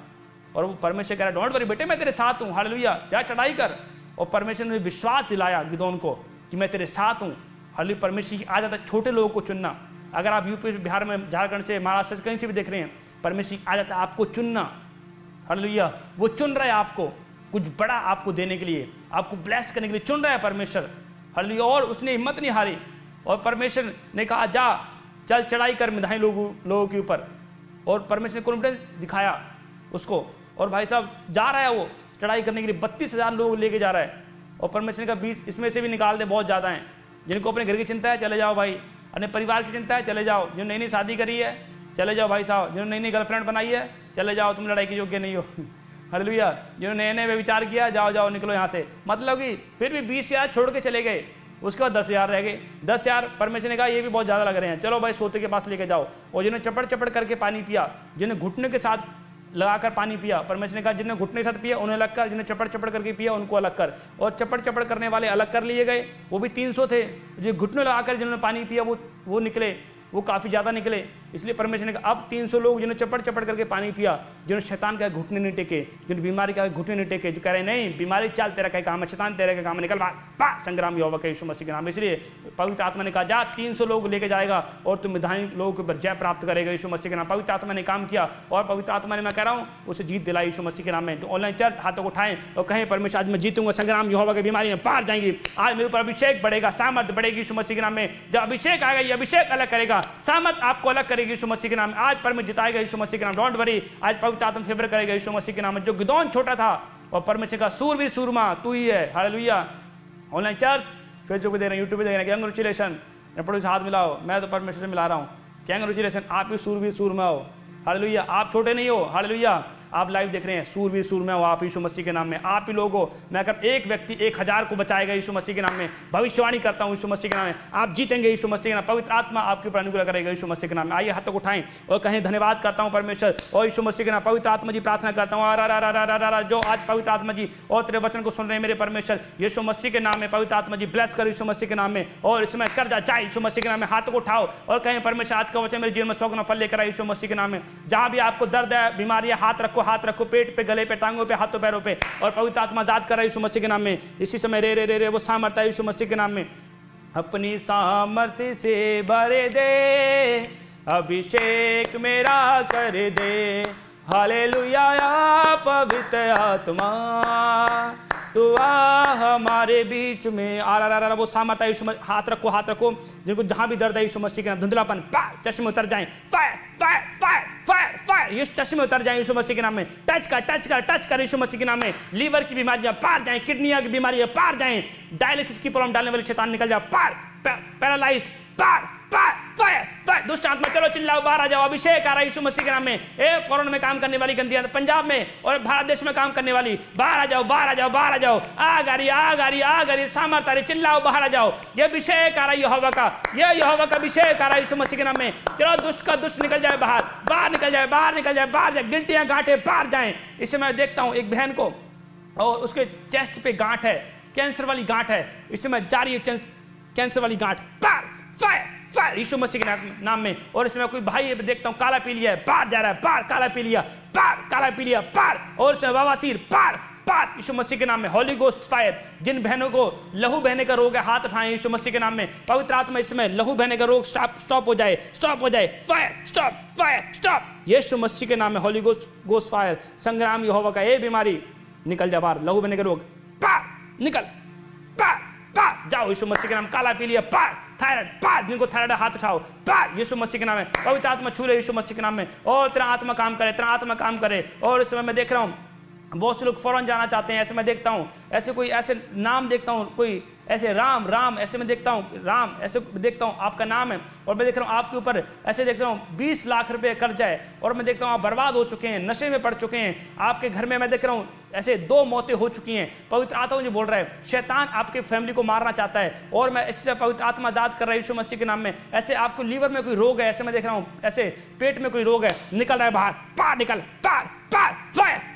और वो परमेश्वर कह रहा डोंट वरी बेटे, मैं तेरे साथ हूँ, हालेलुया, जा चढ़ाई कर। और परमेश्वर ने विश्वास दिलाया गिदोन को कि मैं तेरे साथ हूँ, हालेलुया। परमेश्वर की आदत है छोटे लोगों को चुनना। अगर आप यूपी बिहार में, झारखंड से, महाराष्ट्र से, कहीं से भी देख रहे हैं, परमेश्वर की आदत है आपको चुनना, हालेलुया। वो चुन रहा है आपको कुछ बड़ा आपको देने के लिए, आपको ब्लेस करने के लिए चुन रहा है परमेश्वर, हालेलुया। और उसने हिम्मत नहीं हारी, और परमेश्वर ने कहा जा चल चढ़ाई कर मिदानी लोगों के ऊपर। और परमेश्वर ने कॉन्फिडेंस दिखाया उसको, और भाई साहब जा रहा है वो चढ़ाई करने के लिए, 32,000 लोग लेके जा रहा है। और परमेश्वर का 20 इसमें से भी निकाल दे, बहुत ज़्यादा हैं। जिनको अपने घर की चिंता है चले जाओ भाई, अपने परिवार की चिंता है चले जाओ, जो नई नई शादी करी है चले जाओ भाई साहब, जिन्होंने नई नई गर्लफ्रेंड बनाई है चले जाओ, तुम लड़ाई के योग्य नहीं हो, हालेलुया। जिन्होंने नए नए विचार किया जाओ निकलो यहाँ से। मतलब कि फिर भी 20,000 छोड़ के चले गए, उसके बाद 10,000 रह गए। 10,000 परमेश्वर ने कहा ये भी बहुत ज़्यादा लग रहे हैं, चलो भाई सोते के पास लेके जाओ। और जिन्होंने चपड़ चपड़ करके पानी पिया, जिन्हें घुटने के साथ लगाकर पानी पिया, परमेश्वर ने कहा जिन्हें घुटने के साथ पिया उन्हें अलग कर, जिन्हें चपड़ चपड़ करके पिया उनको अलग कर। और चपड़ चपड़ करने वाले अलग कर लिए गए, वो भी 300 थे। जो घुटने लगाकर जिन्होंने पानी पिया वो निकले, वो काफ़ी ज़्यादा निकले। इसलिए परमेश्वर ने कहा अब 300 लोग जिन्होंने चपड़ चपड़ करके पानी पिया, जिन्होंने शैतान का घुटने नहीं टेके, जिन्होंने बीमारी का घुटने नहीं टेके, जो कह रहे नहीं बीमारी चाल तेरा क्या काम है, शैतान तेरा क्या काम है, निकल पा संग्राम यहोवा के यीशु मसीह के नाम। इसलिए पवित्र आत्मा ने कहा जा 300 लोग लेके जाएगा और तुम विधानी लोगों के ऊपर जय प्राप्त करेगा यीशु मसीह के नाम। पवित्र आत्मा ने काम किया और पवित्र आत्मा ने, मैं कह रहा हूँ, उसे जीत दिलाई यीशु मसीह के नाम में। तो ऑनलाइन चर्च हाथों को उठाएं और कहें परमेश्वर आज मैं जीतूंगा, संग्राम यहोवा की बीमारी में पार जाएंगी। आज मेरे ऊपर अभिषेक बढ़ेगा, सामर्थ बढ़ेगी यीशु मसीह के नाम में। जब अभिषेक आएगा ये अभिषेक अलग करेगा, सामर्थ आपको अलग करेगी यीशु मसीह के नाम में। आज परमेश्वर जिताएगा यीशु मसीह के नाम, डोंट वरी। आज पवित्र आत्मा फेवर करेगा यीशु मसीह के नाम में। जो गिदोन छोटा था और परमेश्वर का सूरवीर सूरमा तू ही है, हालेलुया। ऑनलाइन चर्च फेसबुक पे दे रहे हैं, यूट्यूब पे दे रहे हैं, कंग्रेचुलेशन। पड़ोसी हाथ मिलाओ, मैं तो परमेश्वर से मिला रहा हूँ, कंग्रेचुलेशन, आप ही सूरवीर सूरमा हो, हालेलुया। आप छोटे नहीं हो, हालेलुया। आप लाइव देख रहे हैं, सूरवीर सूरमा हो आप यीशु मसीह के नाम में। आप ही लोग हो, मैं कब एक व्यक्ति 1000 को बचाएगा यीशु मसीह के नाम में। भविष्यवाणी करता हूं यीशु मसीह के नाम में, आप जीतेंगे यीशु मसीह के नाम। पवित्र आत्मा आपके ऊपर अनुग्रह करेगा यीशु मसीह के नाम में। आइए हाथों को उठाएं और कहें धन्यवाद करता हूं परमेश्वर और यीशु मसीह के नाम। पवित्र आत्मा जी प्रार्थना करता हूं, जो आज पवित्र आत्मा जी और तेरे वचन को सुन रहे हैं मेरे परमेश्वर यीशु मसीह के नाम में, पवित्र आत्मा जी ब्लेस कर यीशु मसीह के नाम में। और इसमें कर जाए यीशु मसीह के नाम में। हाथों को उठाओ और कहें परमेश्वर आज का वचन मेरे जीवन में 100 गुना फल लेकर आए यीशु मसीह के नाम में। जहां भी आपको दर्द है, बीमारियां, हाथ रखो पेट पे, गले पे, टांगों पे, हाथों पैरों पे, और पवित्र आत्मा आजाद कर रहा है यीशु मसीह के नाम में। इसी समय रे रे रे रे वो सामर्थ्य है यीशु मसीह के नाम में। अपनी सामर्थ्य से भर दे, अभिषेक मेरा कर दे, हालेलुया पवित्र आत्मा तू आ हमारे बीच में। आ वो सामर्थ्य यीशु मसीह। हाथ रखो जिनको जहां भी दर्द है यीशु मसीह के नाम। धुंधलापन चश्मे उतर जाएं, fire fire fire fire fire, ये चश्मे उतर जाएं यीशु मसीह के नाम में। टच कर यीशु मसीह के नाम में। लीवर की बीमारियां पार जाएं, किडनियां की बीमारियां पार जाएं, डायलिसिस की प्रॉब्लम डालने वाले शैतान निकल जाए पार, पैरालाइज पार पार फायर फायर। दुष्ट आत्मा चलो चिल्लाओ बाहर आ जाओ। अभिषेक आ रहा है यीशु मसीह के नाम में। फॉरेन में काम करने वाली गंदी, पंजाब में और भारत देश में काम करने वाली बाहर आ जाओ, बाहर आ जाओ, बाहर आ जाओ। आग आ रही सामर्थ आ रही, चिल्लाओ बाहर आ जाओ। ये अभिषेक आ रहा है यहोवा का, ये यहोवा का अभिषेक आ रहा है यीशु मसीह के नाम में। चलो दुष्ट का दुष्ट निकल जाए बाहर, बाहर निकल जाए, बाहर निकल जाए, बाहर जाए। गिल्टियां गांठें बाहर जाएं। इससे मैं देखता हूं एक बहन को और उसके चेस्ट पे गांठ है, कैंसर वाली गांठ है। इससे मैं जारी है कैंसर वाली गांठ, पार फायर फायर यीशु मसीह के नाम में। और इसमें कोई भाई देखता हूं काला पीलिया है, पार जा रहा है, पार काला पीलिया, पार। और इसमें बवासीर पार पार यीशु मसीह के नाम में। Holi ghost fire. जिन बहनों को लहू बहने का रोग है हाथ उठाएं यीशु मसीह के नाम में। पवित्र आत्मा इसमें लहू बहने का रोग स्टॉप हो जाए, फायर स्टॉप यीशु मसीह के नाम में। Holi ghost fire. संग्राम यहोवा का, ये बीमारी निकल जा बाहर, लहू बहने का रोग पार निकल, पार जाओ यीशु मसीह के नाम। काला पीलिया पार, थायराइड पार, जिनको थायराइड हाथ उठाओ पार यीशु मसीह के नाम में। पवित्र आत्मा छू ले यीशु मसीह के नाम में। और तेरा आत्मा काम करे, और इस समय मैं देख रहा हूँ बहुत से लोग फौरन जाना चाहते हैं। ऐसे मैं देखता हूँ, ऐसे नाम देखता हूँ, कोई ऐसे राम ऐसे मैं देखता हूँ, राम ऐसे देखता हूँ आपका नाम है। और मैं देख रहा हूँ आपके ऊपर ऐसे देखता हूँ 20 लाख रुपए कर्जा है। और मैं देखता हूँ आप बर्बाद हो चुके हैं, नशे में पड़ चुके हैं। आपके घर में मैं देख रहा हूँ ऐसे 2 मौतें हो चुकी हैं। पवित्र आत्मा मुझे बोल रहा है शैतान आपके फैमिली को मारना चाहता है। और मैं इससे पवित्र आत्मा आजाद कर रहा है यीशु मसीह के नाम में। ऐसे आपको लीवर में कोई रोग है, ऐसे मैं देख रहा हूँ ऐसे पेट में कोई रोग है, निकल रहा है बाहर, पार निकल, पार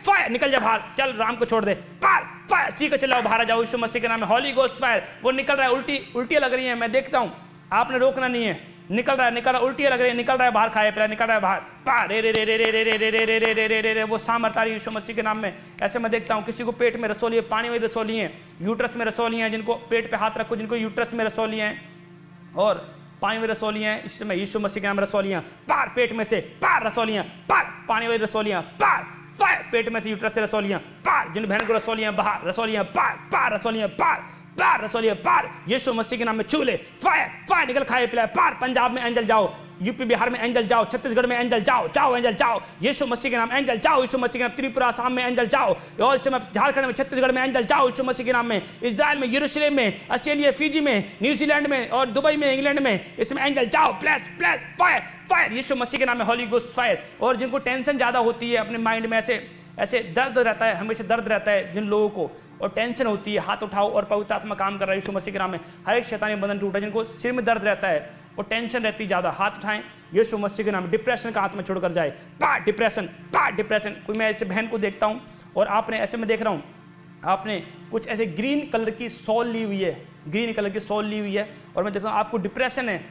फायर निकल जा बाहर। चल राम को छोड़ दे, पार फायर चीख चलाओ, बाहर आ जाओ यीशु मसीह के नाम में। Holi ghost fire. वो निकल रहा है, उल्टियां लग रही हैं, मैं देखता हूँ, आपने रोकना नहीं है। निकल रहा है, उल्टियां लग रही है, निकल रहा है बाहर, खाए पिला निकल रहा है बाहर, पार रे रे रे रे रे रे रे रे रे रे रे रे रे रे। वो सामर्थ आ रही है यीशु मसीह के नाम में। ऐसे मैं देखता हूँ किसी को पेट में रसोली है, पानी में रसोली है, यूट्रस में रसोली है। जिनको पेट पे हाथ रखो, जिनको यूट्रस में रसोली है और पानी में रसोलियां हैं, इस समय यीशु मसीह के नाम रसोलियां पार, पेट में से पार रसोलियां पार, पानी वाली रसोलियां पार, फायर पेट में से यूट्रस से रसोलियां पार, जिन बहन को रसोलियां बाहर, रसोलियां पार रसोलियां पार रसोलियां पार यीशु मसीह के नाम में चूले, फायर निकल खाए पिलाए पार। पंजाब में एंजल जाओ, यूपी बिहार में एंजल जाओ, छत्तीसगढ़ में एंजल जाओ एंजल जाओ यीशु मसीह के नाम, एंजल जाओ यीशु मसीह के नाम। त्रिपुरा आसाम में एंजल जाओ, और इस समय झारखंड में, छत्तीसगढ़ में एंजल जाओ यीशु मसीह के नाम में। इजराइल में, यरूशलेम में, ऑस्ट्रेलिया, फिजी में, न्यूजीलैंड में और दुबई में, इंग्लैंड में, इसमें एंजल जाओ, प्लस फायर यीशु मसीह के नाम में। Holi ghost fire. और जिनको टेंशन ज्यादा होती है अपने माइंड में, ऐसे दर्द रहता है, हमेशा दर्द रहता है जिन लोगों को, और टेंशन होती है, हाथ उठाओ और पवित्र आत्मा काम कर रहा है यीशु मसीह के नाम में। हर एक शैतानी बंधन टूटा, जिनको सिर में दर्द रहता है और टेंशन रहती है ज़्यादा, हाथ उठाएं यीशु मसीह के नाम में। डिप्रेशन का आत्मा छोड़कर जाए, पा डिप्रेशन। कोई मैं ऐसे बहन को देखता हूँ और आपने ऐसे में देख रहा हूँ, आपने कुछ ऐसे ग्रीन कलर की सॉल ली हुई है, ग्रीन कलर की सॉल ली हुई है, और मैं देखता हूँ आपको डिप्रेशन है,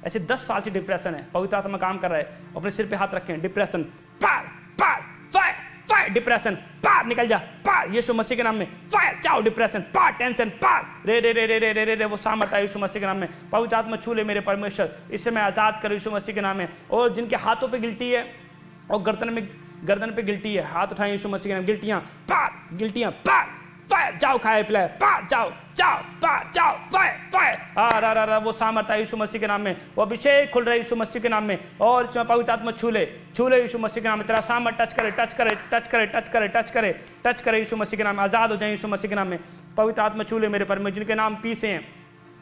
ऐसे 10 साल से डिप्रेशन है। पवित्र आत्मा काम कर रहा है, अपने सिर पे हाथ रखें, डिप्रेशन पार फायर, डिप्रेशन पार निकल जा, पार यीशु मसीह के नाम में, फायर जाओ, डिप्रेशन पार, टेंशन पार, रे रे रे रे रे रे रे रे वो सामर्थ है यीशु मसीह के नाम में। पवित्र आत्मा छू ले मेरे परमेश्वर, इससे मैं आजाद करूँ यीशु मसीह के नाम में। और जिनके हाथों पे गिल्टी है और गर्दन पे गिल्टी है, हाथ उठाएं यीशु मसीह के नाम। गिल्टियां पार, फायर जाओ, खाए पिलाए पार, जाओ पार, जाओ, फायर वो सामर्थ है यीशु मसीह के नाम में। वो अभिषेक खुल रहा है यीशु मसीह के नाम में, और इसमें पवित्र आत्मा छू ले यीशु मसीह के नाम में। तेरा सामर्थ टच करे यीशु मसीह के नाम में। आजाद हो जाए यीशु मसीह के नाम में। पवित्र आत्मा छू ले मेरे परमेश्वर, जिनके नाम पीसे हैं,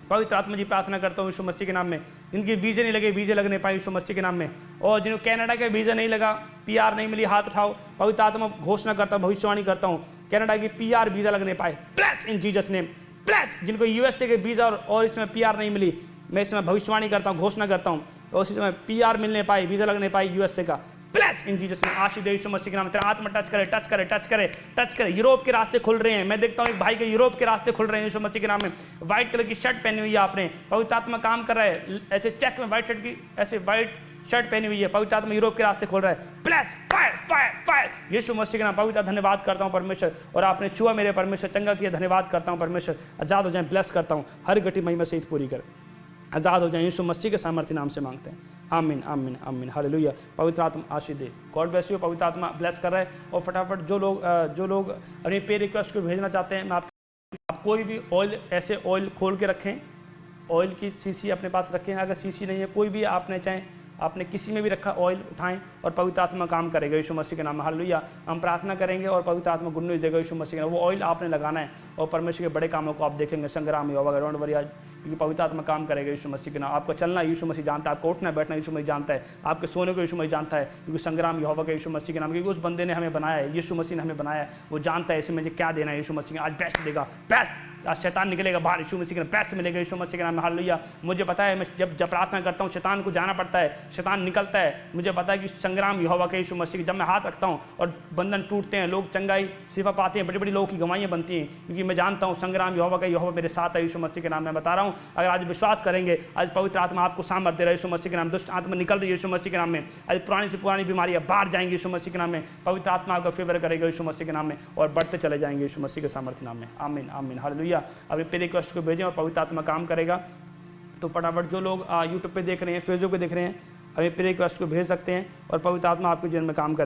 पवित्र आत्मा जी प्रार्थना करता हूँ यीशु मसीह के नाम में, जिनके वीजे नहीं लगे, वीजे लगने पाए यीशु मसीह के नाम में। और जिनको कनाडा का वीजा नहीं लगा, PR नहीं मिली, हाथ उठाओ। पवित्र आत्मा घोषणा करता हूँ, भविष्यवाणी करता हूँ, कनाडा की PR वीजा लगने पाए, ब्लेस इन जीसस नेम, ब्लेस। जिनको USA के वीजा और इसमें PR नहीं मिली, मैं इसमें भविष्यवाणी करता हूँ, घोषणा करता हूँ, और इसी समय PR मिलने पाए, वीजा लगने पाए USA का, ब्लेस इन जीसस नेम। आशीष दे यीशु मसीह के नाम में। तेरा आत्मा टच करे। यूरोप के रास्ते खुल रहे हैं, मैं देखता हूँ एक भाई के यूरोप के रास्ते खुल रहे हैं यीशु मसीह के नाम में। व्हाइट कलर की शर्ट पहनी हुई है आपने, पवित्र आत्मा काम कर रहा है, ऐसे चेक में व्हाइट शर्ट की, ऐसे व्हाइट शर्ट पहनी हुई है, पवित्र आत्मा यूरोप के रास्ते खोल रहा है, ब्लेस फायर यीशु मसीह के नाम। पवित्र धन्यवाद करता हूँ परमेश्वर, और आपने छुआ मेरे परमेश्वर, चंगा किया, धन्यवाद करता हूँ परमेश्वर। आजाद हो जाए, ब्लेस करता हूँ, हर गटी महिमा सहित पूरी कर, आजाद हो जाए यीशु मसीह के सामर्थ्य नाम से मांगते हैं, आमीन आमीन आमीन, हालेलुया। पवित्र आत्मा आशीष दे, गॉड ब्लेस यू। पवित्र आत्मा ब्लेस कर रहा है। और फटाफट जो लोग अपनी पे रिक्वेस्ट को भेजना चाहते हैं, मैं आप कोई भी ऑयल, ऐसे ऑयल खोल के रखें, ऑयल की शीशी अपने पास रखें। अगर शीशी नहीं है, कोई भी आपने चाहें, आपने किसी में भी रखा ऑयल उठाएं, और पवित्र आत्मा काम करेगा यीशु मसीह के नाम में, हालेलुया। हम प्रार्थना करेंगे और पवित्र आत्मा गुड न्यूज़ देगा यीशु मसीह के नाम। वो ऑयल आपने लगाना है, और परमेश्वर के बड़े कामों को आप देखेंगे। संग्राम होगा, डोंट वरी, क्योंकि पवित्र आत्मा काम करेगा यीशु मसीह के नाम। आपका चलना यीशु मसीह जानता है, आपको उठना बैठना यीशु मसीह जानता है, आपके सोने को यीशु मसीह जानता है, क्योंकि संग्राम यहोवा का यीशु मसीह के नाम। क्योंकि उस बंदे ने हमें बनाया है, यीशु मसीह ने हमें बनाया है, वो जानता है इसे मुझे क्या देना है यीशु मसीह ने। आज बेस्ट देगा, बेस्ट। आज शैतान निकलेगा बाहर, यीशु मसीह के नाम बेस्ट मिलेगा यीशु मसीह के नाम में, हालेलुया। मुझे पता है, मैं जब प्रार्थना करता हूँ, शैतान को जाना पड़ता है, शैतान निकलता है। मुझे पता है कि संग्राम यहोवा के यीशु मसीह, जब मैं हाथ रखता हूँ और बंधन टूटते हैं, लोग चंगाई शिफा पाते हैं, बड़ी बड़ी लोगों की गवाहियाँ बनती हैं, क्योंकि मैं जानता हूँ संग्राम यहोवा का, यहोवा मेरे साथ है यीशु मसीह के नाम में। बता रहा हूँ, अगर आज विश्वास करेंगे, आज पवित्र आत्मा आपको सामर्थ्य दे रहा है यीशु मसीह के नाम। दुष्ट आत्मा निकल रही है यीशु मसीह के नाम में। आज पुरानी से पुरानी बीमारियां बाहर जाएंगी यीशु मसीह के नाम में। पवित्र आत्मा आपका फेवर करेगा यीशु मसीह के नाम में, और बढ़ते चले जाएंगे यीशु मसीह के सामर्थ्य नाम में, आमीन आमीन, हालेलुया। अभी पे रिक्वेस्ट को भेजें और पवित्र आत्मा काम करेगा। तो फटाफट जो लोग यूट्यूब पे देख रहे हैं, फेसबुक पे देख रहे हैं, अभी पे रिक्वेस्ट को भेज सकते हैं, और पवित्र आत्मा आपके जीवन में काम करेगा।